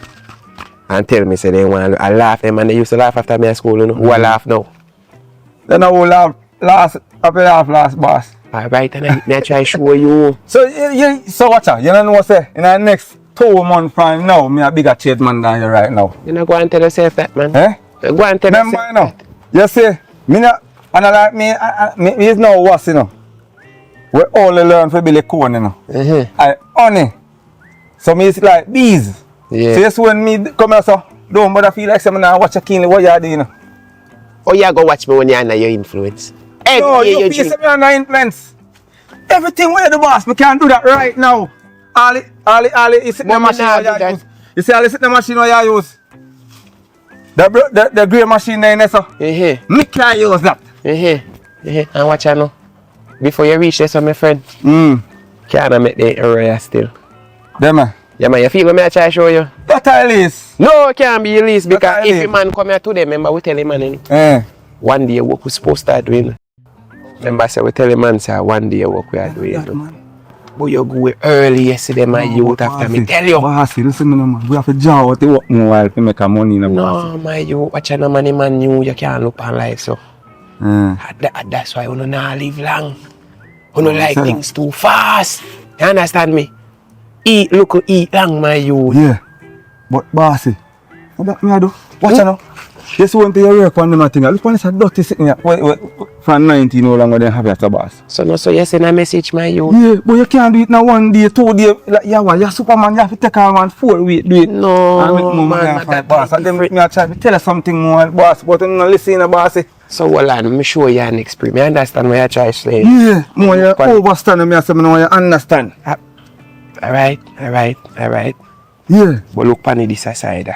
[SPEAKER 8] and tell me say they want to laugh. Them man they used to laugh after me at school, you know. Who a laugh now?
[SPEAKER 3] Then I will laugh last boss.
[SPEAKER 8] Alright, and I try to show you.
[SPEAKER 3] So so watch out, you don't know what say in the next 2 months from now, me a bigger trade man than you right now.
[SPEAKER 8] You know, go and tell yourself that, man.
[SPEAKER 3] Eh?
[SPEAKER 8] Go and tell
[SPEAKER 3] Remember
[SPEAKER 8] yourself
[SPEAKER 3] you know, you see, me not and I like me is now what you know. We only learn for Billy Cone, you know. I honey. So me is like bees.
[SPEAKER 8] Yeah.
[SPEAKER 3] So yes when me come here so don't bother feel like someone now watch a keenly what you do, you know.
[SPEAKER 8] Oh, you go watch me when you're under your influence. Every
[SPEAKER 3] No,
[SPEAKER 8] day
[SPEAKER 3] you
[SPEAKER 8] you
[SPEAKER 3] feel
[SPEAKER 8] drink.
[SPEAKER 3] me under influence. Everything where the boss, me can do that right now. All it is sitting the
[SPEAKER 8] But me
[SPEAKER 3] machine
[SPEAKER 8] nah
[SPEAKER 3] where
[SPEAKER 8] do
[SPEAKER 3] you
[SPEAKER 8] that.
[SPEAKER 3] use. You see all it sitting the machine where you use. The grey machine there, so. Me can use that.
[SPEAKER 8] And watch I know. Before you reach there, so my friend, can't make the area still.
[SPEAKER 3] Them
[SPEAKER 8] Yeah, man, you feel what I try to show you?
[SPEAKER 3] that at least.
[SPEAKER 8] No, it can't be released because
[SPEAKER 3] That's
[SPEAKER 8] if
[SPEAKER 3] right.
[SPEAKER 8] a man come here today, remember we tell him man, one day what we supposed to start doing. Remember I said we tell him man say one day what we are doing. But you go early yesterday, my youth after me tell you.
[SPEAKER 3] Bossy, listen me man. We have to jaw what you work more while to make a money in the boss.
[SPEAKER 8] No, my youth, watch out, man, man new, you can't look on life so. That's why you not live long. You don't like
[SPEAKER 3] so-
[SPEAKER 8] things too fast. You understand me? Eat, look, eat long, my youth.
[SPEAKER 3] Yeah. But bossy, what that me I do? Watch now. Yes, one thing you work on them thing. Look on this dirty sitting here. Wait, from 19 no longer than have it as a boss.
[SPEAKER 8] So no, so you send a message, my youth.
[SPEAKER 3] Yeah, but you can't do it now 1 day, 2 days. Like, you're Superman, you have to take on 1 4 weeks, do it.
[SPEAKER 8] No,
[SPEAKER 3] And make more money
[SPEAKER 8] man,
[SPEAKER 3] and fight
[SPEAKER 8] that
[SPEAKER 3] boss. And then me I try to tell you something more, boss, but you don't listen, bossy.
[SPEAKER 8] So hold on, me show you an experience. I understand what you try to say.
[SPEAKER 3] Yeah, more you overstand me, I say, me know you understand.
[SPEAKER 8] Alright.
[SPEAKER 3] Yeah.
[SPEAKER 8] But look on this side.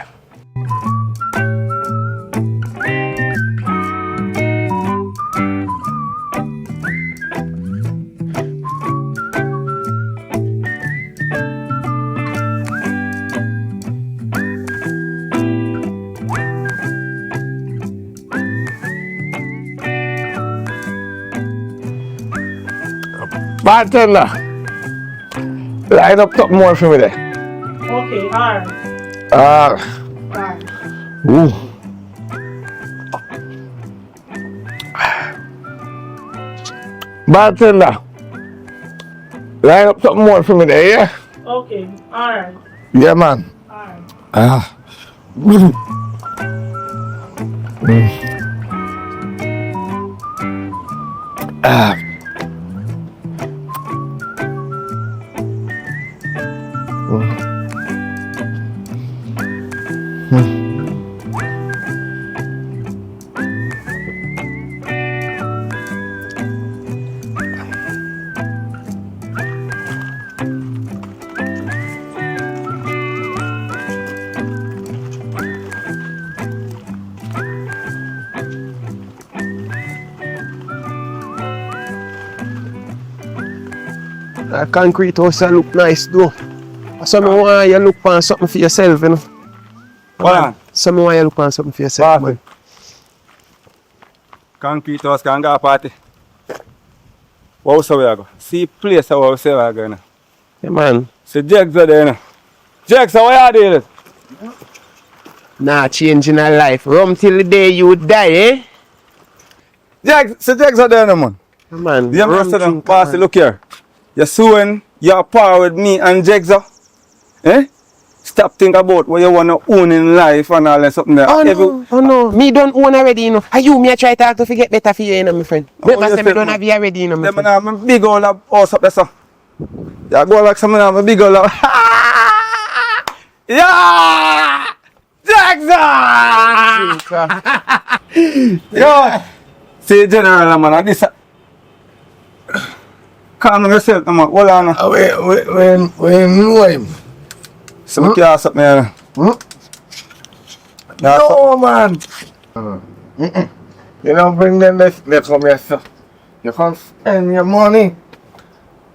[SPEAKER 8] Bartender, line up top more for me there.
[SPEAKER 6] Okay, alright.
[SPEAKER 8] Ooh. Bartender, line up something more for me there, yeah?
[SPEAKER 6] Okay, alright.
[SPEAKER 8] Yeah, man.
[SPEAKER 6] Alright.
[SPEAKER 8] That concrete house look nice though. So I want you look for something for yourself, you know.
[SPEAKER 3] Hold on.
[SPEAKER 8] So me want you look on something for yourself, man.
[SPEAKER 3] Concrete house can go party. What we go? See place how we say we go now.
[SPEAKER 8] Yeah, man.
[SPEAKER 3] See Jegs are there now. Jegs, how are you doing?
[SPEAKER 8] Nah, changing a life. Rum till the day you die, eh?
[SPEAKER 3] Jegs, see Jegs are there now, man.
[SPEAKER 8] Yeah, man.
[SPEAKER 3] You understand? Bossy, look here. You're suing, you're par with me and Jegza. Eh? Stop thinking about what you want to own in life and all that something there.
[SPEAKER 8] Oh no. Me don't own already, you know. Are you me I try talk to forget better for you, you know, my friend. But I say me don't have you already, you know, my friend.
[SPEAKER 3] I'm a big old house up there, so. You go like something, I'm a big old yeah! Jegza! Yo! See, General, man, this. Calm yourself, man. Hold on.
[SPEAKER 1] When know him?
[SPEAKER 3] So we can't stop me.
[SPEAKER 1] No, man. You don't bring them this from yourself. You can't spend your money.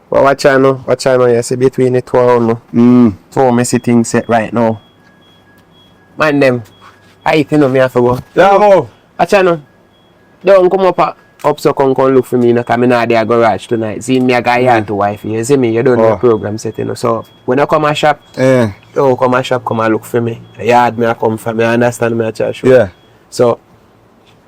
[SPEAKER 8] But what I know, you see between the two of them, two messy things set right now. Man, them, I think of me have to go.
[SPEAKER 3] Yeah, mo.
[SPEAKER 8] What I know, don't come up so come look for me, because I'm in the garage tonight. See me a guy here to wife, you see me, you don't know the program setting. So, when I come a shop, don't come a shop, come and look for me. The yard me I come from, me understand me a charge.
[SPEAKER 3] Yeah.
[SPEAKER 8] So,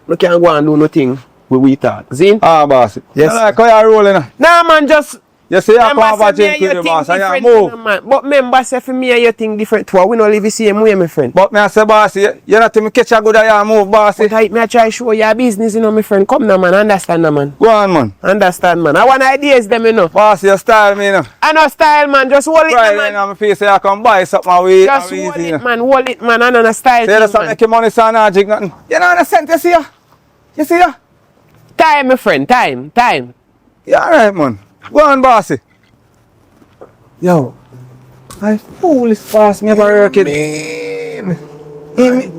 [SPEAKER 8] we can't go and do nothing we talk. See?
[SPEAKER 3] Ah, boss.
[SPEAKER 8] Yes.
[SPEAKER 3] Like how you rolling?
[SPEAKER 8] Nah, man, just...
[SPEAKER 3] You see, I come over drink with the boss and you move.
[SPEAKER 8] But remember, say for me, you think different too. We don't live the same way, my friend.
[SPEAKER 3] But me I say, boss, you not to me catch a good eye move, boss.
[SPEAKER 8] But I try show your business, you know, my friend. Come now, man. Understand now, man.
[SPEAKER 3] Go on, man.
[SPEAKER 8] Understand, man. I want ideas, them, you know.
[SPEAKER 3] Boss, your style, me, you know.
[SPEAKER 8] I know style, man. Just hold it,
[SPEAKER 3] Right,
[SPEAKER 8] man.
[SPEAKER 3] in my face, say I can buy something away.
[SPEAKER 8] Just hold it, man. Hold it, man. I know the style.
[SPEAKER 3] Say that's something make your money sound not drink nothing. You know what I'm saying? You see ya? You see ya?
[SPEAKER 8] Time, my friend. Time.
[SPEAKER 3] Yeah, alright, man. Go on, bossy. Yo, I foolish boss, me ever work it.
[SPEAKER 1] Man.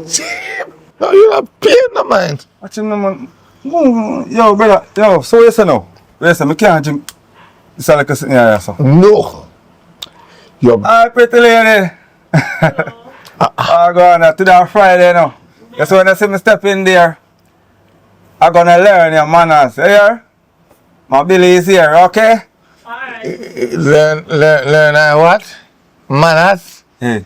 [SPEAKER 1] Cheap. No, you not paying no mind.
[SPEAKER 3] Watch him, man. Yo, brother. Yo, so you say now? Listen, I can't drink. This is like a sitting here, so.
[SPEAKER 1] No. Yo.
[SPEAKER 3] Hi, pretty lady. I go on to that Friday now. That's when I see me step in there. I'm gonna learn your manners. Here? My Billy is here, okay?
[SPEAKER 1] Learn what? Manners?
[SPEAKER 3] Hey.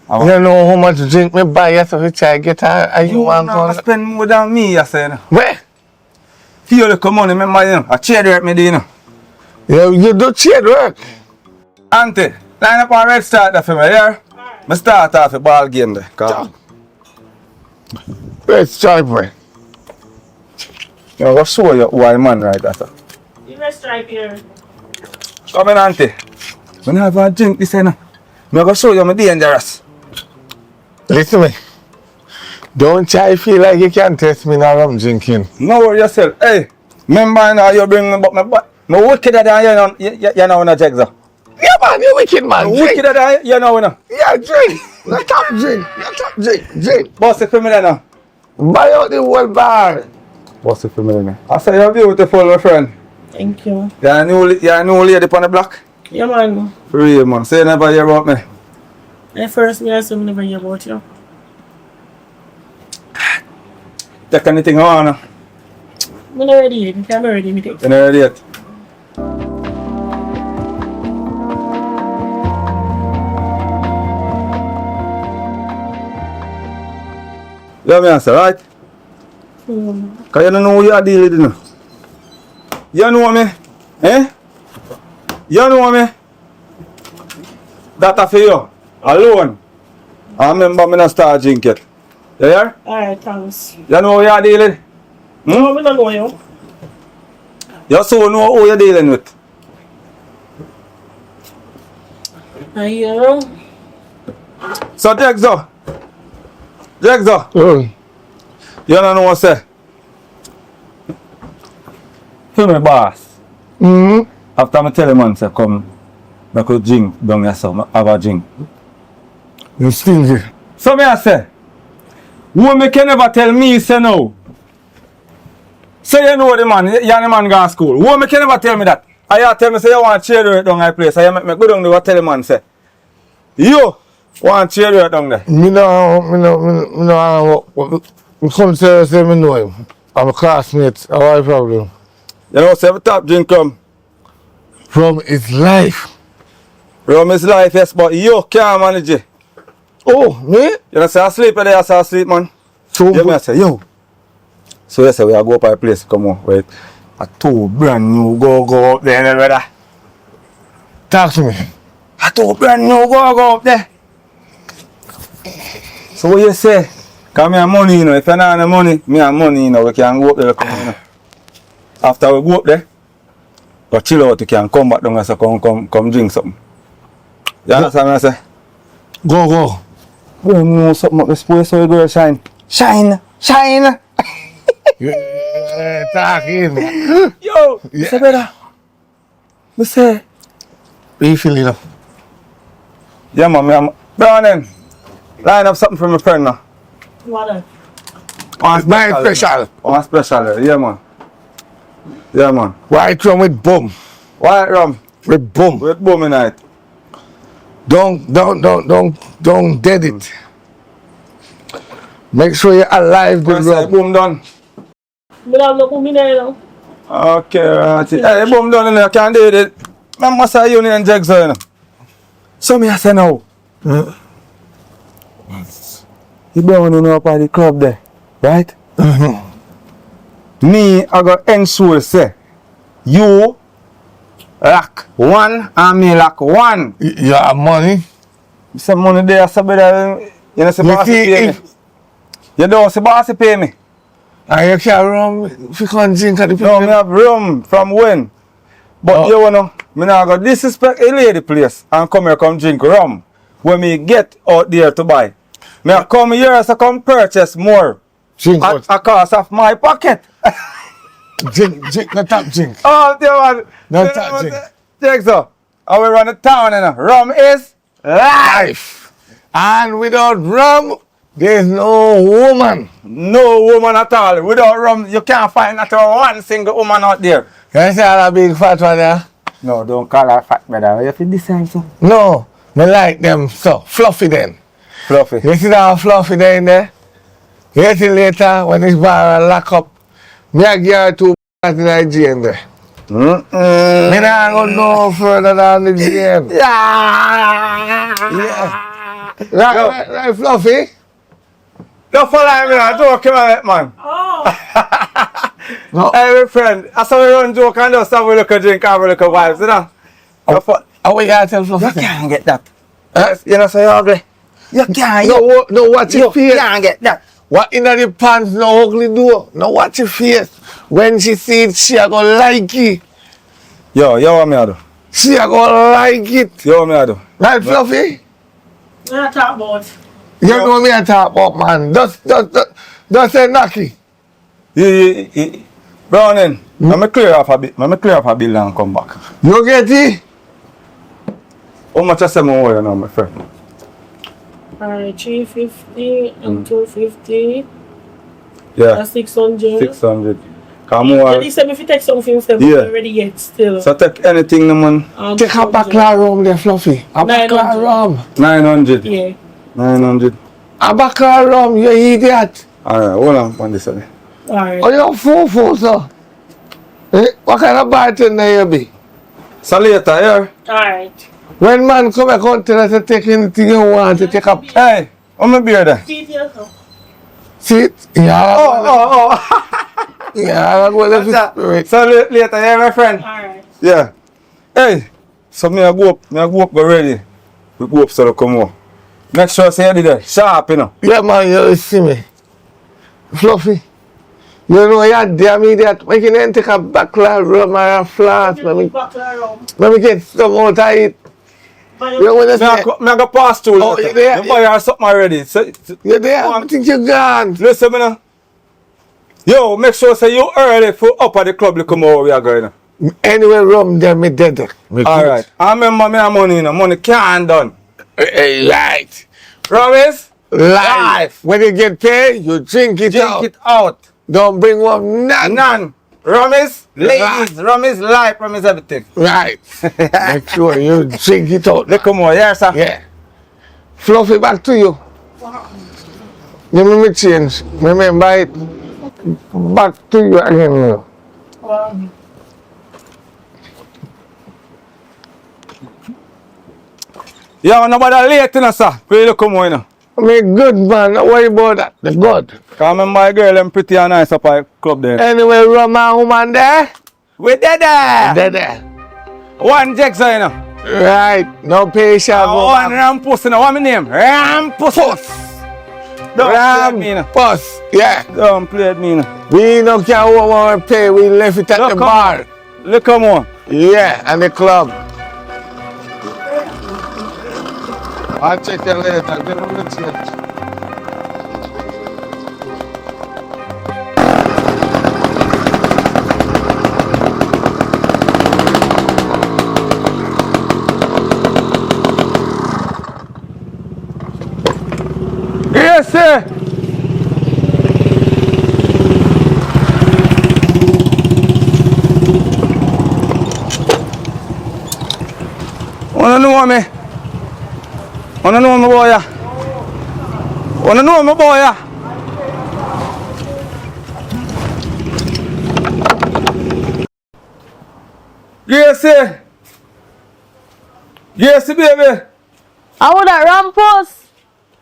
[SPEAKER 1] You know how much drink me buy yourself to try get you want
[SPEAKER 3] to spend more than me, you say.
[SPEAKER 1] Where?
[SPEAKER 3] Feel like money, remember, you know. I trade work me do, you know.
[SPEAKER 1] You do trade work?
[SPEAKER 3] Auntie, line up a red starter for me, yeah? I start off a ball game there. Come.
[SPEAKER 1] Red stripe.
[SPEAKER 3] I'm going to show you who I'm man right after.
[SPEAKER 6] You red stripe here.
[SPEAKER 3] Come in, auntie. When I have a drink this, I'm going to show you I'm dangerous.
[SPEAKER 1] Listen to me. Don't try to feel like you can test me now I'm drinking.
[SPEAKER 3] No worry yourself. Hey, remember now you bring me back my no wickeder than you know in a Jegza.
[SPEAKER 1] Yeah man, you wicked man.
[SPEAKER 3] Wickeder than you know in a.
[SPEAKER 1] Yeah, drink. You top drink. Drink.
[SPEAKER 3] Boss it for me now.
[SPEAKER 1] Buy out the whole bar.
[SPEAKER 3] Boss it for me now. I say you're beautiful, my friend.
[SPEAKER 6] Thank you.
[SPEAKER 3] You're a new lady on the block?
[SPEAKER 6] Yeah, man.
[SPEAKER 3] For real, man. Say never hear about me.
[SPEAKER 6] At first, me also never hear about you.
[SPEAKER 3] Take anything on.
[SPEAKER 6] I'm not ready yet. I'm not ready.
[SPEAKER 3] You're not ready yet? Yeah, me answer, right? Because you don't know who you are dealing with, you know. You know me? Eh? You know me? That's for you. Alone. I remember me not start drinking yet. You hear?
[SPEAKER 6] Alright, thanks.
[SPEAKER 3] You know who you are dealing with?
[SPEAKER 6] No, I don't know you.
[SPEAKER 3] You so know who you're dealing with.
[SPEAKER 6] I hear.
[SPEAKER 3] So Jegza. You don't know what I say? Feel me, boss. After I tell the man, say, come, I could drink down here, so I have a drink.
[SPEAKER 1] You stingy.
[SPEAKER 3] So me I say, woman can never tell me, say no. Say you know the man, you and the man gone to school. Woman can never tell me that. I tell me, say you want to trade it down my place. I make me go down there and tell the man, say, yo, One chair right down there.
[SPEAKER 10] Me no, me come to say me know him. I'm a classmate. How I problem?
[SPEAKER 3] You know, say the top drink come.
[SPEAKER 10] From his life.
[SPEAKER 3] Rum is life, yes, but you can't manage it.
[SPEAKER 10] Oh, me?
[SPEAKER 3] You know, say I sleep there, I say I sleep, man.
[SPEAKER 10] So
[SPEAKER 3] You me I say, yo. So you say we are go up a place, come on, wait. A two brand new go up there, brother.
[SPEAKER 10] talk to me.
[SPEAKER 3] A two brand new go up there. So what you say? Cause me have money, you know. If you don't have the money, me have money, you know. We can go up there, come, you know. After we go up there, go chill out, you can come back down and say, come drink something. You understand what I say?
[SPEAKER 10] Go.
[SPEAKER 3] Well, you know something up this place so you go shine. Shine!
[SPEAKER 10] Yeah, talking.
[SPEAKER 3] Yo!
[SPEAKER 10] Yeah.
[SPEAKER 3] Say brother. Me say.
[SPEAKER 10] Refill it up.
[SPEAKER 3] Yeah man, Browning. Line up something for my friend now.
[SPEAKER 6] What?
[SPEAKER 10] My special.
[SPEAKER 3] One special, yeah man. Yeah man.
[SPEAKER 10] White rum with bum.
[SPEAKER 3] White rum.
[SPEAKER 10] With bum.
[SPEAKER 3] With boom in it.
[SPEAKER 10] Don't dead it. Make sure you're alive with
[SPEAKER 3] First
[SPEAKER 10] rum.
[SPEAKER 3] boom done.
[SPEAKER 6] Me don't know who me now.
[SPEAKER 3] Okay, right. Hey, boom done in there, can't do it. Man must have union jags on. So me I say now. You brown in up at the club there, right? Me, I got ensure say you lock one and me lock one.
[SPEAKER 10] You have money.
[SPEAKER 3] Some money there, so better you know, say
[SPEAKER 10] You
[SPEAKER 3] boss
[SPEAKER 10] see,
[SPEAKER 3] pay me. You don't say boss pay me.
[SPEAKER 10] And you can't rum if you can't drink at the
[SPEAKER 3] No, me
[SPEAKER 10] people.
[SPEAKER 3] have rum from when. But you know, me now go disrespect a lady place and come here come drink rum when me get out there to buy. Me I come here so come purchase more
[SPEAKER 10] Drink
[SPEAKER 3] at
[SPEAKER 10] what?
[SPEAKER 3] a cost of my pocket.
[SPEAKER 10] Drink, not top drink.
[SPEAKER 3] Oh, dear man.
[SPEAKER 10] No touching.
[SPEAKER 3] Check so. I will run the town, you know. Rum is life.
[SPEAKER 10] And without rum, there's no woman.
[SPEAKER 3] No woman at all. Without rum, you can't find not one single woman out there.
[SPEAKER 10] Can you see all that big fat one there?
[SPEAKER 3] No, don't call her fat, brother. You feel the same, so.
[SPEAKER 10] No, me like them so fluffy then.
[SPEAKER 3] Fluffy.
[SPEAKER 10] You see that fluffy there in there? You see later when this bar lock up, me I give her 2 in the GM there. Me not go no further than the GM. Yeah. Right, fluffy.
[SPEAKER 3] Don't follow me now. Don't come on, man.
[SPEAKER 10] No.
[SPEAKER 3] Hey, my friend. I saw you run joke and just have a look at drink, have a look at vibes, you know?
[SPEAKER 10] How we gotta tell fluffy?
[SPEAKER 3] You can't get that. You know, so you're ugly. You can't.
[SPEAKER 10] No, watch your face.
[SPEAKER 3] can't get that.
[SPEAKER 10] What in the pants no ugly do? No watch your face. When she see it, she a go like it.
[SPEAKER 3] Yo, what me I do?
[SPEAKER 10] She a go like it.
[SPEAKER 3] Yo, what me I do?
[SPEAKER 10] Right, Fluffy?
[SPEAKER 6] I talk about.
[SPEAKER 10] You know me I talk about, man. Just say knocky.
[SPEAKER 3] Browning, let me clear off a bit. Let me clear off a bill and come back.
[SPEAKER 10] You get it?
[SPEAKER 3] How much I say more you know, my friend?
[SPEAKER 6] Alright, 350 and 250.
[SPEAKER 3] Yeah.
[SPEAKER 6] That's 600.
[SPEAKER 3] 600. Come on.
[SPEAKER 6] He said if you take something instead,
[SPEAKER 3] Yeah.
[SPEAKER 6] we already get still.
[SPEAKER 3] So take anything, no man.
[SPEAKER 10] Take a backla rum there, Fluffy. A backla rum.
[SPEAKER 3] 900.
[SPEAKER 6] Yeah.
[SPEAKER 3] 900.
[SPEAKER 10] A backla rum, you idiot.
[SPEAKER 3] Alright, hold on this side.
[SPEAKER 6] Alright.
[SPEAKER 10] Oh, you're full, sir. Eh? What kind of bartender you be?
[SPEAKER 3] So later, yeah?
[SPEAKER 6] Alright.
[SPEAKER 10] When man come back and tell us to take anything you want to take up.
[SPEAKER 3] Hey, how my beer there?
[SPEAKER 6] Feed yourself.
[SPEAKER 10] See? Yeah.
[SPEAKER 3] Oh.
[SPEAKER 10] Yeah, I'm going to left it.
[SPEAKER 3] So later, yeah, my friend?
[SPEAKER 6] Alright.
[SPEAKER 3] Yeah. Hey, so me I go up, go ready. We go up so they come out. Make sure say you did that. Sharp, you know.
[SPEAKER 10] Yeah, man, you see me. Fluffy. You know, you're damn idiot. When you then take a backla rum or a flask, let me get some out of it. You know what I say?
[SPEAKER 3] Me I go pass through.
[SPEAKER 10] Oh, you there?
[SPEAKER 3] You buy her something already. So,
[SPEAKER 10] You're there? I think you're gone.
[SPEAKER 3] listen, me now. Yo, make sure say you early for up at the club to come over we are going.
[SPEAKER 10] Anyway, rum there, me dead.
[SPEAKER 3] Alright. I remember me have money, you know. Money can't done.
[SPEAKER 10] Right.
[SPEAKER 3] Promise?
[SPEAKER 10] Life. When you get paid, you drink it out.
[SPEAKER 3] Drink it out.
[SPEAKER 10] Don't bring one none.
[SPEAKER 3] None. Rum is ladies. Rum is life. Rum is everything.
[SPEAKER 10] Right. Make sure you drink it out.
[SPEAKER 3] They come over, yes, sir.
[SPEAKER 10] Yeah. Fluffy back to you. Give me change. Remember it. Back to you again now.
[SPEAKER 3] Yo, nobody late in sir. Play the come on.
[SPEAKER 10] Me good man, don't worry about that. The good.
[SPEAKER 3] Come on, my girl, them pretty and nice up at the club there.
[SPEAKER 10] Anyway, run my woman there.
[SPEAKER 3] We dead there.
[SPEAKER 10] There, there.
[SPEAKER 3] One Jackson, you know.
[SPEAKER 10] Right, no patience.
[SPEAKER 3] One Rampus, you know. What my name? Rampus. Don't play me, you know.
[SPEAKER 10] Puss, yeah.
[SPEAKER 3] Don't play with me, you know.
[SPEAKER 10] We don't care what we want to pay, we left it at
[SPEAKER 3] Look,
[SPEAKER 10] the
[SPEAKER 3] come
[SPEAKER 10] bar.
[SPEAKER 3] Look, come on.
[SPEAKER 10] Yeah, and the club. I'll check you later. Give me the change.
[SPEAKER 3] Yes, sir. Wanna know me? Wanna know my boy? Wanna know my boy? Yes, sir. Yes, baby.
[SPEAKER 6] I would have Rampus.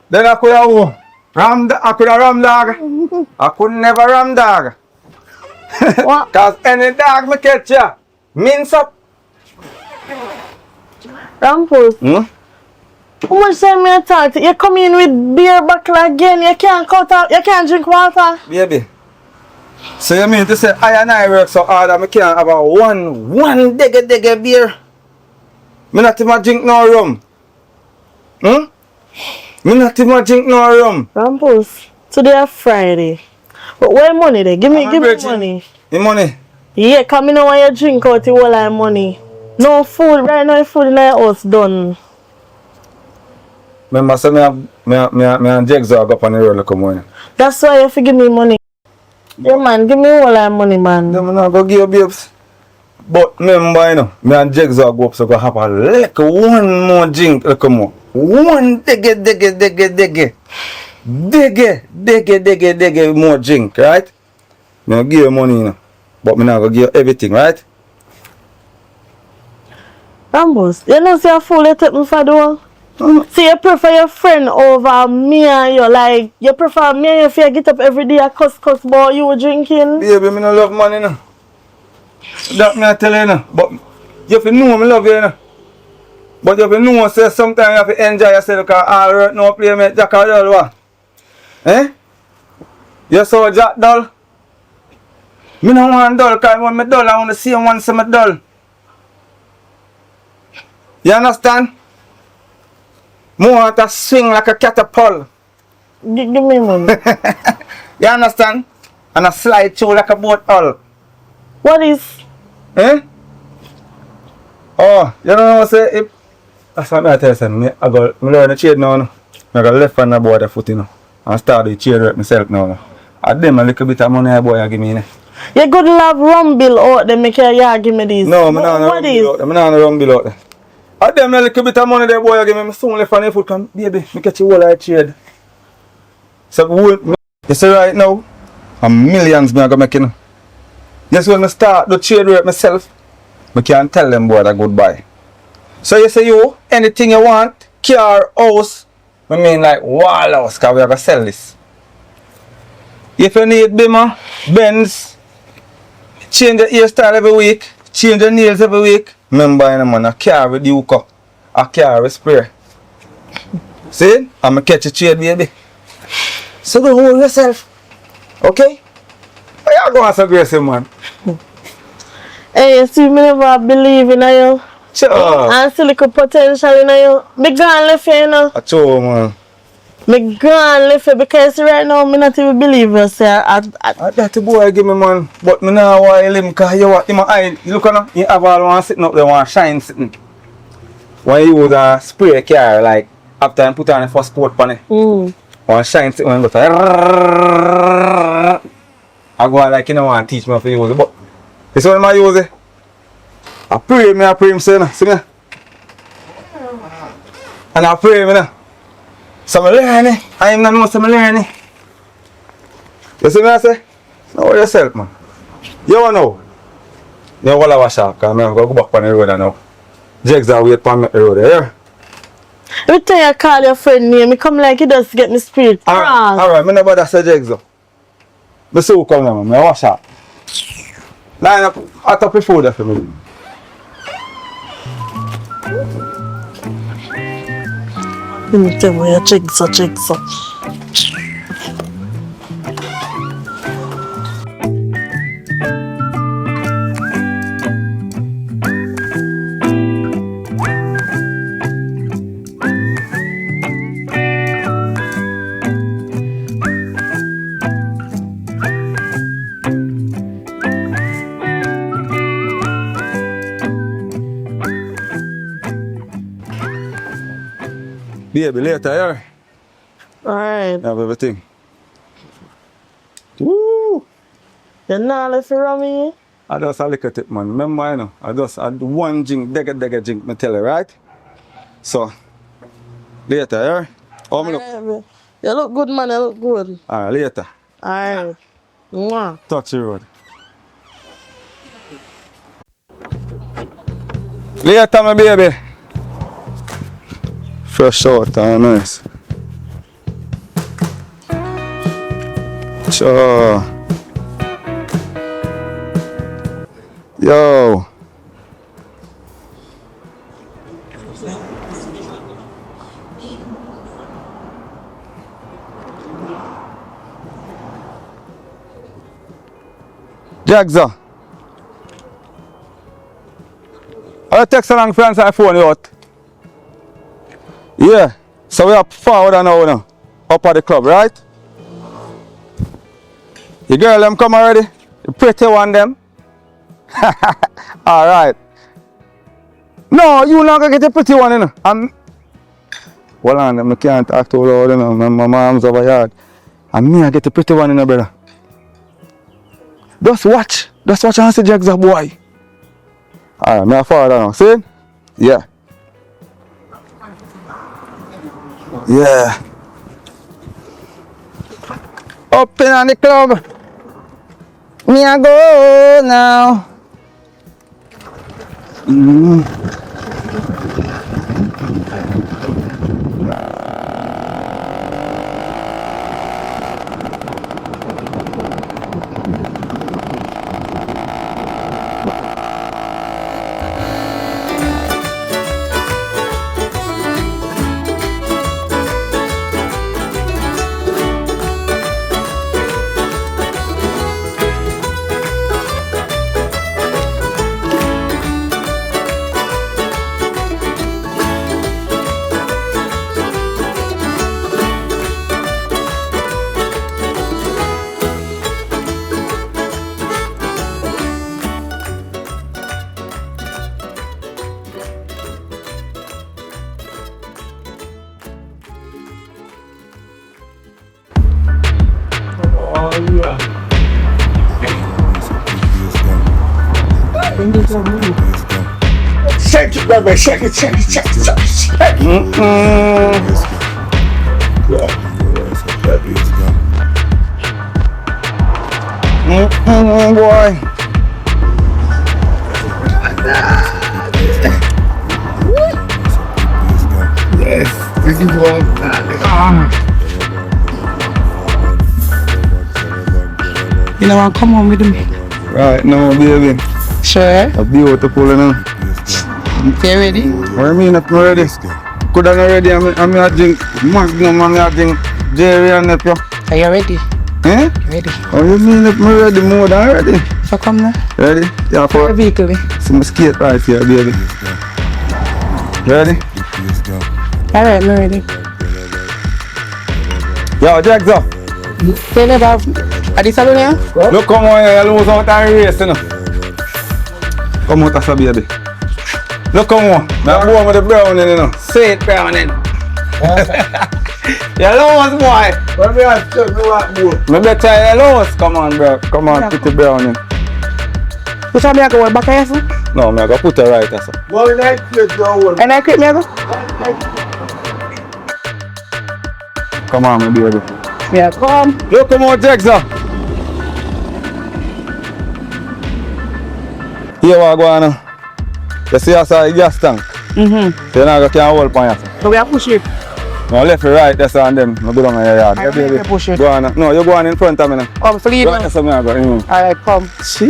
[SPEAKER 3] Then I could have I could have ram dog. I could never ram dog.
[SPEAKER 6] What?
[SPEAKER 3] Cause any dog me catch ya, mince up.
[SPEAKER 6] Rampus. How much time me talk to you? You come in with beer bottle again. You can't cut out. You can't drink water.
[SPEAKER 3] Baby. So you mean to say I and I work so hard that I can't have a one dege beer? Me not even drink no rum. Me not even drink no rum.
[SPEAKER 6] Rampus, today is Friday. But where money there? Give me money.
[SPEAKER 3] The money?
[SPEAKER 6] Yeah, come in when you drink out the whole of money. No food, right now food in the house done.
[SPEAKER 3] Remember, so me and Jigsaw go up on the road like morning.
[SPEAKER 6] That's why you have to give me money. Yeah man, give me all of money man.
[SPEAKER 3] Then I'm not going to give you babes. But remember, you know, me and Jigsaw go up so go have a one more drink like more. One dege more drink, right? Me give you money, you know. But me not going to give you everything, right?
[SPEAKER 6] Rambos, you know see a fool you take me for door? So you prefer your friend over me and you, like, you prefer me and you if you get up every day a cuss but you drinking?
[SPEAKER 3] Baby, me no love money, no. That me I tell you, no. But you have to know me love you, no. But you have to know, say, sometimes you have to enjoy yourself because all right now play me Jack or Doll, what? Eh? You saw Jack Doll? Me no want Doll because I want me Doll, I want to see one see me Doll. You understand? I want to swing like a catapult.
[SPEAKER 6] Give me money.
[SPEAKER 3] You understand? And I slide through like a boat hull.
[SPEAKER 6] What is?
[SPEAKER 3] Eh? Oh, you don't know what I say? That's what I tell you, son. I learn the trade now. I got left hand about the foot, you know. I start the trade work myself now. I them a little bit of money boy I give me.
[SPEAKER 6] You could love rum bill out there, make you give me this.
[SPEAKER 3] No, I'm not rum bill out there. I'm not rum bill out there. I them a little bit of money there boy I give me. I soon left on the foot. Come, baby, me catch you all I trade. So, you see right now, millions me I go make, you know. Just when I start the trade work myself, I can tell them boy that goodbye. So you say you, anything you want, car, house, I mean like wall house, because we are going to sell this. If you need Bimmer, Benz, change the hairstyle every week, change the nails every week, remember you know, man, a car with Duke, a car with spray. See? I'm going to catch a trade baby. So don't hold yourself. Okay? I go as aggressive man.
[SPEAKER 6] Hey, you see me never believe in you.
[SPEAKER 3] Sure.
[SPEAKER 6] And see little potential in you. Me gone left you know.
[SPEAKER 3] I told man.
[SPEAKER 6] Me gone left you because right now me not even believe you say
[SPEAKER 3] that the boy give me man. But me now why him because you want him eye look on you have all one sitting up there one shine sitting. When you use a spray car like after I put on the first coat on it. One shine sitting when go to I go like you know want teach me how to use it but this one I use it. I pray him say no, see me. And I pray me now. So I learn it. I am not know so I learn it. You see me I say? Know yourself, man. You know. You all have a shop, because I'm going to go back on the road now. Jigs are wait for me on the road, yeah?
[SPEAKER 6] Every time you call your friend name, me come like it does get me spirit cross.
[SPEAKER 3] Alright, I never that say Jigs though. I see who come now, man. I wash up. Line up, hot up the food for me.
[SPEAKER 6] Let me tell you, check so.
[SPEAKER 3] Baby, later, yeah?
[SPEAKER 6] Alright.
[SPEAKER 3] Have everything.
[SPEAKER 6] Woo! You're not left for me?
[SPEAKER 3] I just a little tip, man. Remember, you know, I just had one drink, dega drink, me tell you, right? So, later, yeah? How me look?
[SPEAKER 6] Alright, you look good, man. You look good.
[SPEAKER 3] Alright, later.
[SPEAKER 6] Alright. Mwah.
[SPEAKER 3] Touch the road. Later, my baby. Fresh out and nice. Sure. Yo. Jagza. I text along friends iPhone out. Yeah. So we are forward now. Up at the club, right? The girl them come already? The pretty one them? Alright. No, you not gonna get the pretty one, you know. Well on, I can't talk too loud, you know. My mom's over yard. And me I get the pretty one, you know, brother. Just watch and see Jagza boy. Alright, me a forward now. See? Yeah. Yeah. Up in on the club. Me a go now.
[SPEAKER 1] Shake it, baby, shake it.
[SPEAKER 3] Boy.
[SPEAKER 1] Yes, this is one.
[SPEAKER 2] You know, come on with me.
[SPEAKER 3] Right now, baby.
[SPEAKER 2] Sure.
[SPEAKER 3] A beautiful, you know.
[SPEAKER 2] You ready?
[SPEAKER 3] What do you mean if I'm ready? Could I not ready? I'm a drink Magnum, I'm a drink Jerry and nephew.
[SPEAKER 2] Are you ready?
[SPEAKER 3] Eh?
[SPEAKER 2] Ready.
[SPEAKER 3] What do you mean if I'm ready more than ready?
[SPEAKER 2] So come now.
[SPEAKER 3] Ready? Yeah, for
[SPEAKER 2] Vehicle.
[SPEAKER 3] some skate right here, baby. Ready?
[SPEAKER 2] Alright, I'm ready.
[SPEAKER 3] Yo, Jagza.
[SPEAKER 2] Tell me about this salon here?
[SPEAKER 3] Look, come on here, you lose out and race, you know. Come out of baby. Look, come on. I'm born with the browning, you know. Say it, browning. You lose, boy.
[SPEAKER 10] When me ask you, me want more.
[SPEAKER 3] Me better you lose. Come on, bro. Come on, put the browning.
[SPEAKER 2] Which one me I go back here, sir?
[SPEAKER 3] No, me I go put it right there, sir.
[SPEAKER 10] Go in that place, go home.
[SPEAKER 2] And I creep me I go?
[SPEAKER 3] Come on, my baby.
[SPEAKER 2] Yeah, come.
[SPEAKER 3] Look, come out, Texas. Here we go now. You see us a gas tank?
[SPEAKER 2] Mm-hmm.
[SPEAKER 3] So you know you can't hold on yourself.
[SPEAKER 2] So we have push it.
[SPEAKER 3] No, left or right, that's on them. No go down in your yard.
[SPEAKER 2] I
[SPEAKER 3] Yeah, baby.
[SPEAKER 2] push it.
[SPEAKER 3] Go on. No, you go on in front of me now.
[SPEAKER 2] Come, so lead
[SPEAKER 3] Right,
[SPEAKER 2] on.
[SPEAKER 3] that's where I go.
[SPEAKER 2] Alright, come.
[SPEAKER 3] See?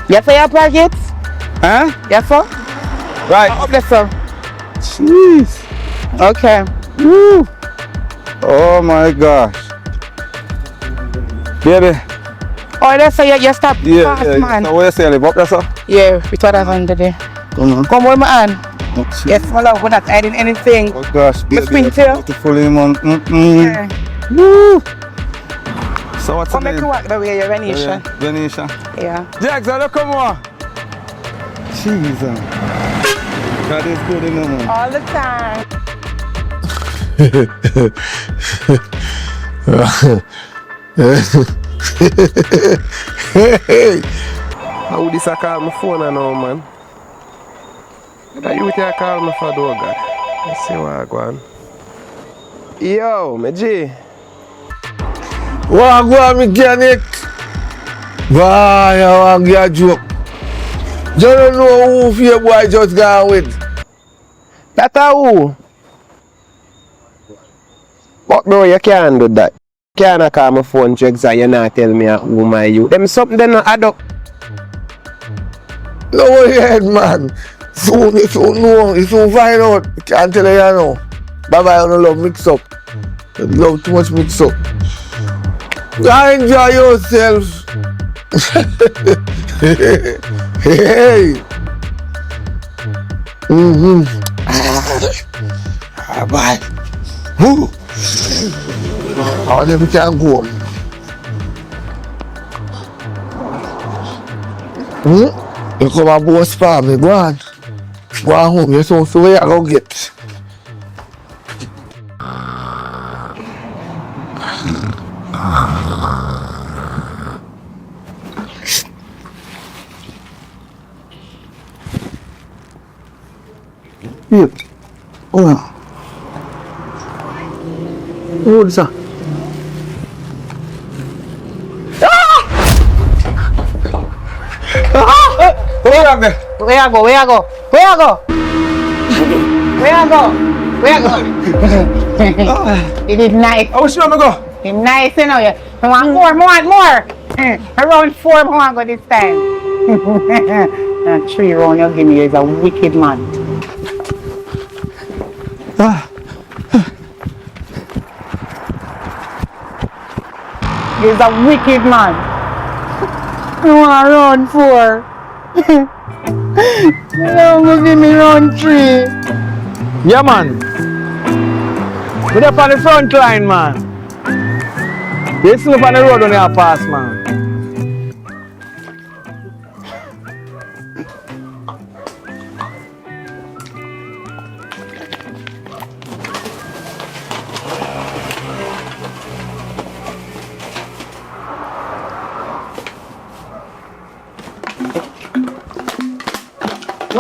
[SPEAKER 2] You for your pockets?
[SPEAKER 3] Huh?
[SPEAKER 2] Yes, sir?
[SPEAKER 3] Right.
[SPEAKER 2] Up there, sir.
[SPEAKER 3] Jeez.
[SPEAKER 2] Okay.
[SPEAKER 3] Woo. Oh my gosh. Baby.
[SPEAKER 2] Oh, that's so you stop fast, man.
[SPEAKER 3] So where you say you live up there, sir?
[SPEAKER 2] Yeah, we thought that under there.
[SPEAKER 3] Come on.
[SPEAKER 2] Come with my hand. Yes, my love, we're not hiding anything.
[SPEAKER 3] Oh gosh, baby.
[SPEAKER 2] spin tail.
[SPEAKER 3] Beautifully, man.
[SPEAKER 2] Yeah.
[SPEAKER 3] Woo. So what's
[SPEAKER 2] Come
[SPEAKER 3] the
[SPEAKER 2] make
[SPEAKER 3] name?
[SPEAKER 2] you walk the way, you're Venetia.
[SPEAKER 3] Venetia.
[SPEAKER 2] Yeah.
[SPEAKER 3] Jackson, look, come on. Jesus. That is good enough, man.
[SPEAKER 2] All the time.
[SPEAKER 8] How would this call my phone now, man? That you can call me for dog. Let's see what I go on. Yo, Maggy.
[SPEAKER 10] Wagwan mechanic. Why, I want to get a joke. You don't know who your boy just gone with.
[SPEAKER 8] That's who? But bro, you can't do that. You can't call my phone drugs and you not tell me who my you. Them something they not add up.
[SPEAKER 10] No worry head, man. Soon, you soon know, you soon find out. Can't tell you now. Bye-bye, I don't love mix up. You love too much mix up. Enjoy yourself. Hey. Bye. Woo. Oh, then we can go. You come and boss for me, go on. Go on home, you so where I go get. Yep. Oh, yeah. What is that?
[SPEAKER 3] Where you there?
[SPEAKER 2] Where I go? Where I go? Where I go? Where I go? Where I go? It is nice.
[SPEAKER 3] How sure me go?
[SPEAKER 2] It's nice, you know. I want more. Around 4 more I go this time. That 3 round you give me is a wicked man. He's a wicked man. I want round 4. You don't give me round 3.
[SPEAKER 10] Yeah, man. We're up on the front line, man. You sleep on the road when you pass, man.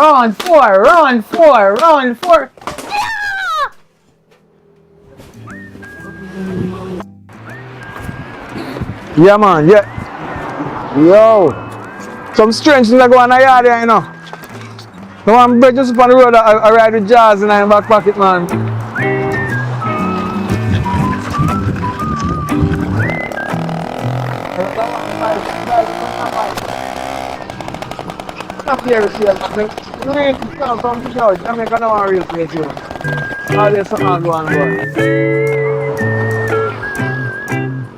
[SPEAKER 2] Round 4.
[SPEAKER 10] Yeah, man, yeah. Yo. Some strange things are going on in the yard here, you know. No one break just up on the road, I ride with jazz in my back pocket, man. Stop here, see, you ain't come from the church. Jamaica no one real place, you know. All this something going on.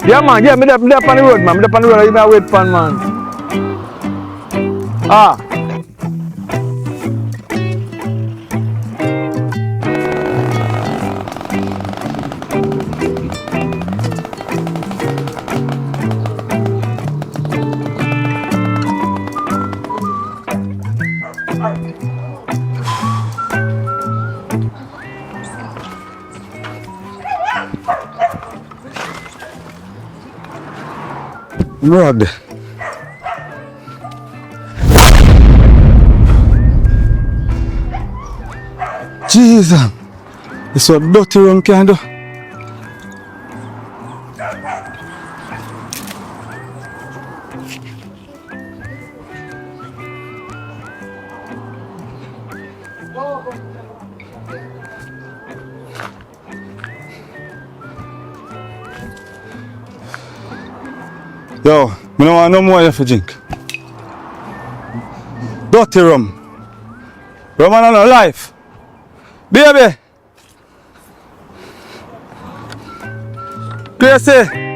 [SPEAKER 10] Yeah, man, yeah, me up on the road, man. Me up on the road, you may wait for man. Ah. Rod. Jesus.
[SPEAKER 3] This is what dirty rum can do. Yo, I don't want no more here for drink. Dirty rum. Rum and no life. Baby. Gracie.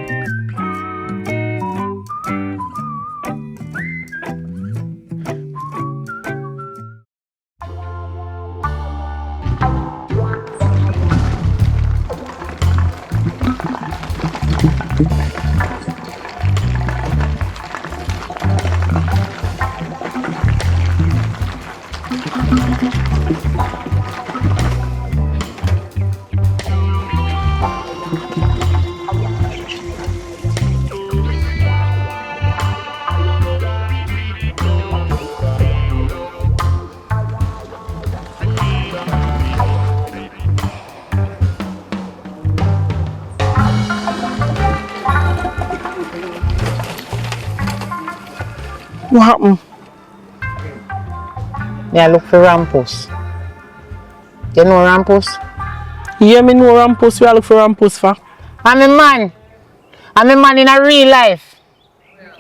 [SPEAKER 2] What happened? Yeah, look for Rampus. You know Rampus?
[SPEAKER 6] Yeah, me know Rampus. We look for Rampus for.
[SPEAKER 2] I'm a man. I'm a man in a real life.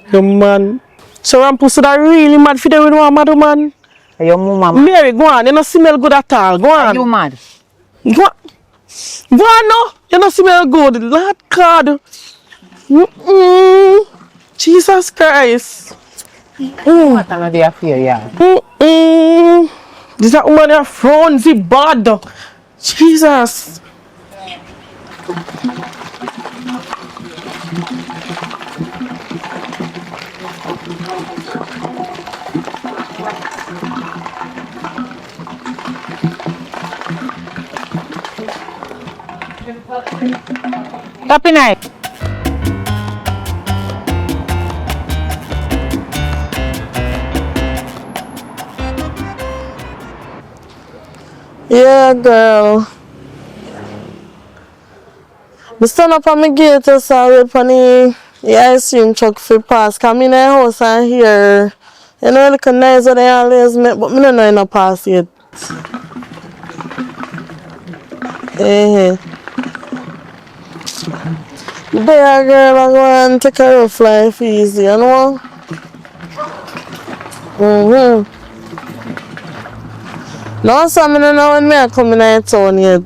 [SPEAKER 6] The man. So Rampus would really mad for them with one mad man.
[SPEAKER 2] Are you mama?
[SPEAKER 6] Mary, go on. You don't smell good at all. Go on.
[SPEAKER 2] Are you mad?
[SPEAKER 6] Go on. Go on no. You don't smell good. Lord God. Jesus Christ.
[SPEAKER 2] What another affair, yeah?
[SPEAKER 6] This that woman are fronzy bad. Jesus.
[SPEAKER 2] Happy night.
[SPEAKER 6] Yeah, girl. I stand up on my gate and wait for the ice cream truck for pass. Come in the house and hear. You know, look nice what they always make, but I don't know no pass yet. There, girl, I go and take a rough life easy, you know? No, so I don't know when I come in the town yet.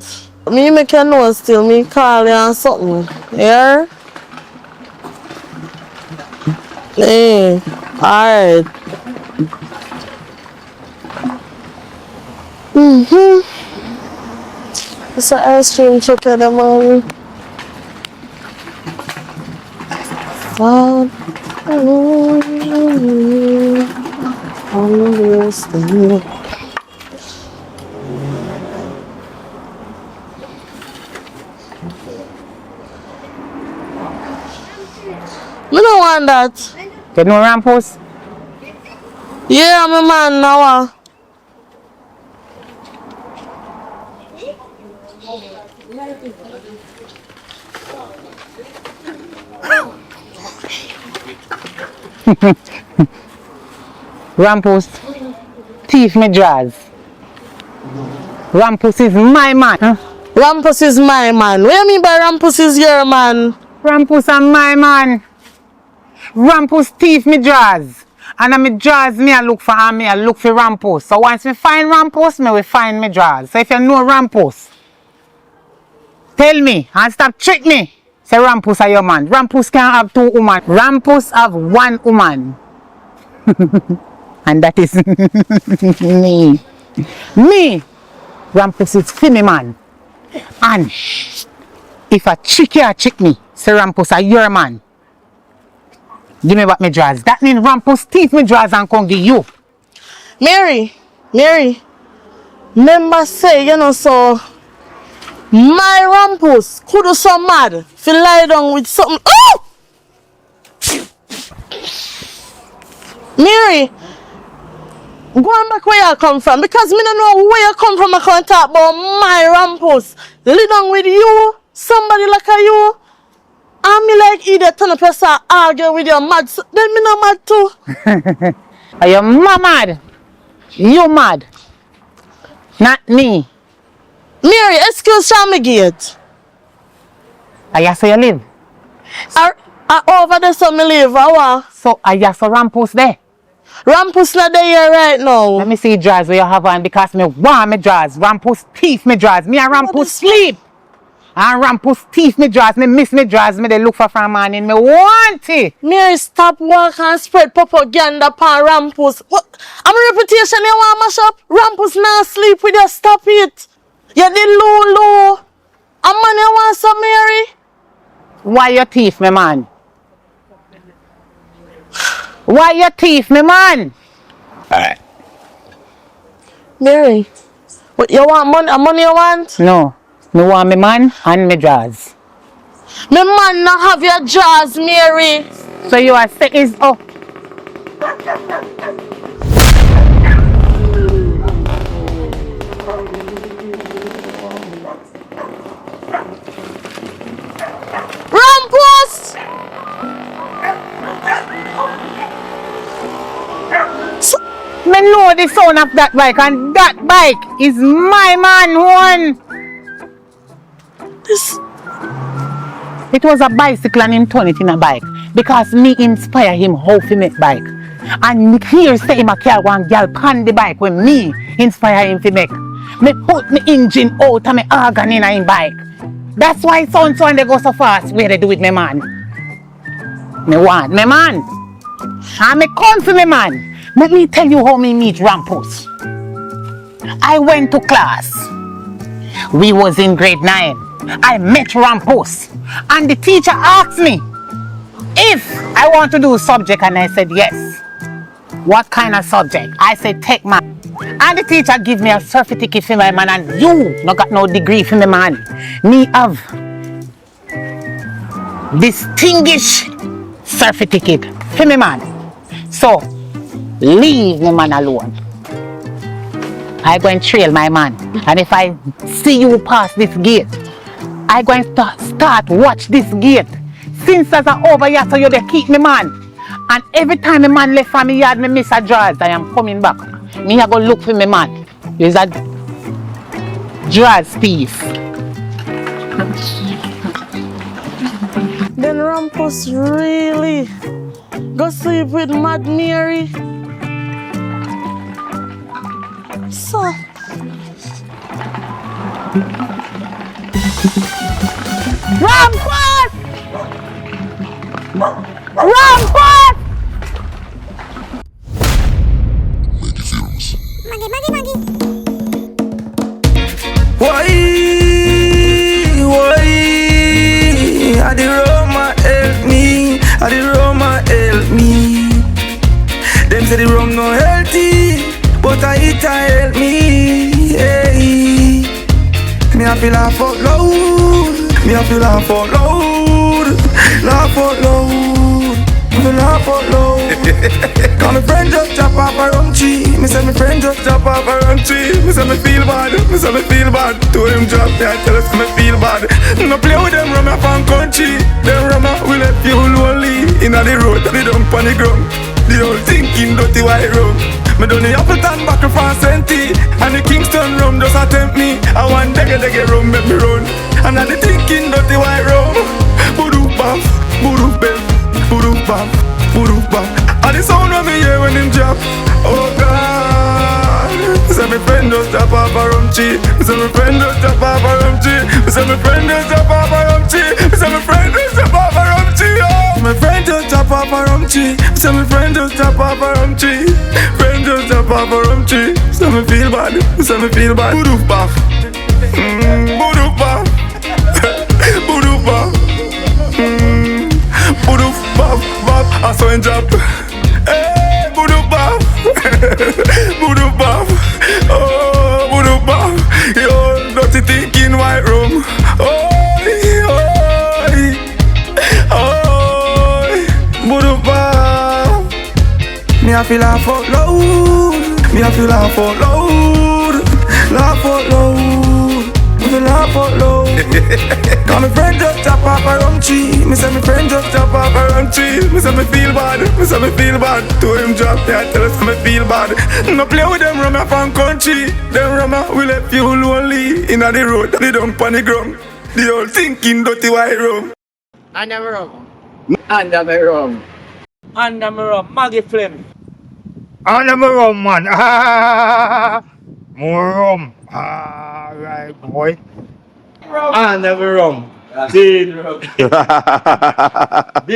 [SPEAKER 6] Me make you know still, me call you and something. Yeah? Hey, alright. It's an ice cream truck at the moment. I don't want that.
[SPEAKER 2] You know Rampus?
[SPEAKER 6] Yeah, I'm a man now.
[SPEAKER 2] Rampus, thief me draws. Rampus is my man. Huh?
[SPEAKER 6] Rampus is my man. What do you mean by Rampus is your man?
[SPEAKER 2] Rampus and my man. Rampus thief me draws. And I me draws me I look for and me I look for Rampus. So once me find Rampus, me will find me draws. So if you know Rampus, tell me and stop trick me. Say Rampus are your man. Rampus can't have two women. Rampus have one woman. And that is me. Me. Rampus is for me man. And if a trick you trick me, say Rampus are your man. Give me what me draws. That means Rampus thief me draws and come give you.
[SPEAKER 6] Mary, remember say, you know, so my Rampus could do so mad if you lie down with something. Oh! Mary, Go on back where you come from. Because me don't know where you come from. I can't talk about my rampus. Live down with you. Somebody like you. And me like idiot turn up and start arguing with your mad. Then me not mad too.
[SPEAKER 2] Are you mad? You mad? Not me.
[SPEAKER 6] Mary, excuse me gate.
[SPEAKER 2] I just say you live.
[SPEAKER 6] Over there so me live.
[SPEAKER 2] So I just saw Rampus there.
[SPEAKER 6] Rampus not there here right now.
[SPEAKER 2] Let me see drawers where you have on because me want me drawers. Rampus thief me drawers. Me and Rampus sleep. And Rampus thief me drawers. Me miss me drawers. Me they look for from morning. Me want it.
[SPEAKER 6] Mary, stop walk and spread propaganda upon Rampus. What? I'm a reputation you want mash up? Rampus not sleep with you. Stop it. You did low. A man you want some, Mary?
[SPEAKER 2] Why you thief me man? Why you thief me man?
[SPEAKER 7] Alright.
[SPEAKER 6] Mary, what you want money? Money you want?
[SPEAKER 2] No. Me want me man and me drawers.
[SPEAKER 6] Me man not have your jaws, Mary.
[SPEAKER 2] So you are say is up.
[SPEAKER 6] Rampus!
[SPEAKER 2] Me know the sound of that bike and that bike is my man one. It was a bicycle and him turn it in a bike because me inspire him how to make bike. And here say him a carry one girl pan the bike when me inspire him to make. Me put me engine out and me organ in him bike. That's why sound so and they go so fast where they do with me man. Me want me man. And me come for me man. Let me tell you how me meet Rampus. I went to class. We was in grade 9. I met Rampus. And the teacher asked me if I want to do subject and I said yes. What kind of subject? I said tech man. And the teacher give me a certificate for my man and you no got no degree for me man. Me have distinguished certificate for me man. So leave me man alone. I go and trail my man. And if I see you pass this gate, I go and start watch this gate. Since as I over here, so you they keep me man. And every time a man left from me yard, me miss a drawers, I am coming back. Me I go look for me man. There's a drawers thief.
[SPEAKER 6] Then Rampus really go sleep with Mad Mary. So
[SPEAKER 2] Rampus! Rampus!
[SPEAKER 4] Maggy.
[SPEAKER 11] Why? I the Roma help me. I the Roma help me. Them say the rum no healthy, but I eat help me. Hey. Me I feel laugh out loud. Me I feel laugh out loud. Laugh out loud. Me feel laugh out loud. Cause my friend just drop off a rum tree. Me say my friend just drop off a rum tree. Me say me feel bad. Me say me feel bad. To him drop me, I tell us me feel bad. No play with them rum from country. Them rum will let you lonely. Inna the road, they dump on the ground. The whole thinking dirty white rum. Me done the Appleton back to France Senti. And the Kingston rum just attempt me. I want dege rum make me run. And now the thinking dirty white rum. Boodoo bam, boodoo bam, boodoo bam, boodoo bam. And the sound of me hear when him drop. Oh God. Say my friend just drop off a rum tree. Say my friend just drop off a rum tree. Say my friend just drop off a rum tree. Say my friend just drop off a rum tree. Oh. My friend just drop off a rum tree. Say my friend just drop off a rum tree. Friend just drop off a rum tree. Say me feel bad. Say me feel bad. Boodoo baf. Boodoo baf. Boodoo baf. Boodoo baf baf. I saw him drop. Hey, boodoo baf. Boodoo baf. Oh, boodoo baf. Yo, dirty thinking white room. Oh, boodoo baf. Me I feel laugh out loud.
[SPEAKER 4] Me have to laugh out loud. Laugh out loud. Me feel laugh out loud. Cause my friend just chop off a rum tree. Me say my friend just chop off a rum tree. Me say me feel bad. Me say me feel bad. To him drop me, I tell us me feel bad. No play with them rummer from country. Them rummer will let you lonely. Inna the road, they don't panic ground. The whole thinking dirty white rum.
[SPEAKER 8] Under my rum. Under my rum. Under my rum. Maggy flame.
[SPEAKER 1] Under my rum, man. Ah, more rum. Ah, right, boy. Under my rum. See, big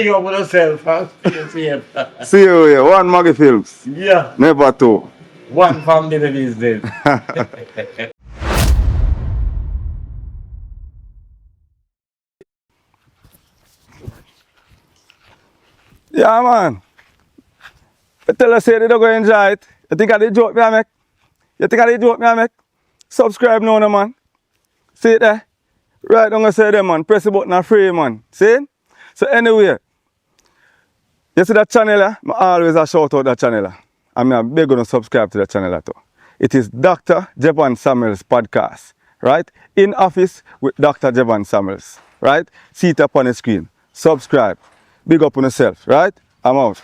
[SPEAKER 1] up on yourself, huh?
[SPEAKER 3] See you here. One Maggy Films.
[SPEAKER 1] Yeah,
[SPEAKER 3] Never two.
[SPEAKER 1] one family these days.
[SPEAKER 3] Yeah, man. I tell us, say they don't go enjoy it. You think I did joke me I make? You think I did joke me I make? Subscribe now, man. See it there? Right down I say there, man. Press the button and free, man. See? So anyway, you see that channel, I always a shout out that channel. I'm big gonna subscribe to that channel too. It is Dr. Jevan Samuels podcast, right? In office with Dr. Jevan Samuels, right? See it up on the screen. Subscribe. Big up on yourself, right? I'm out.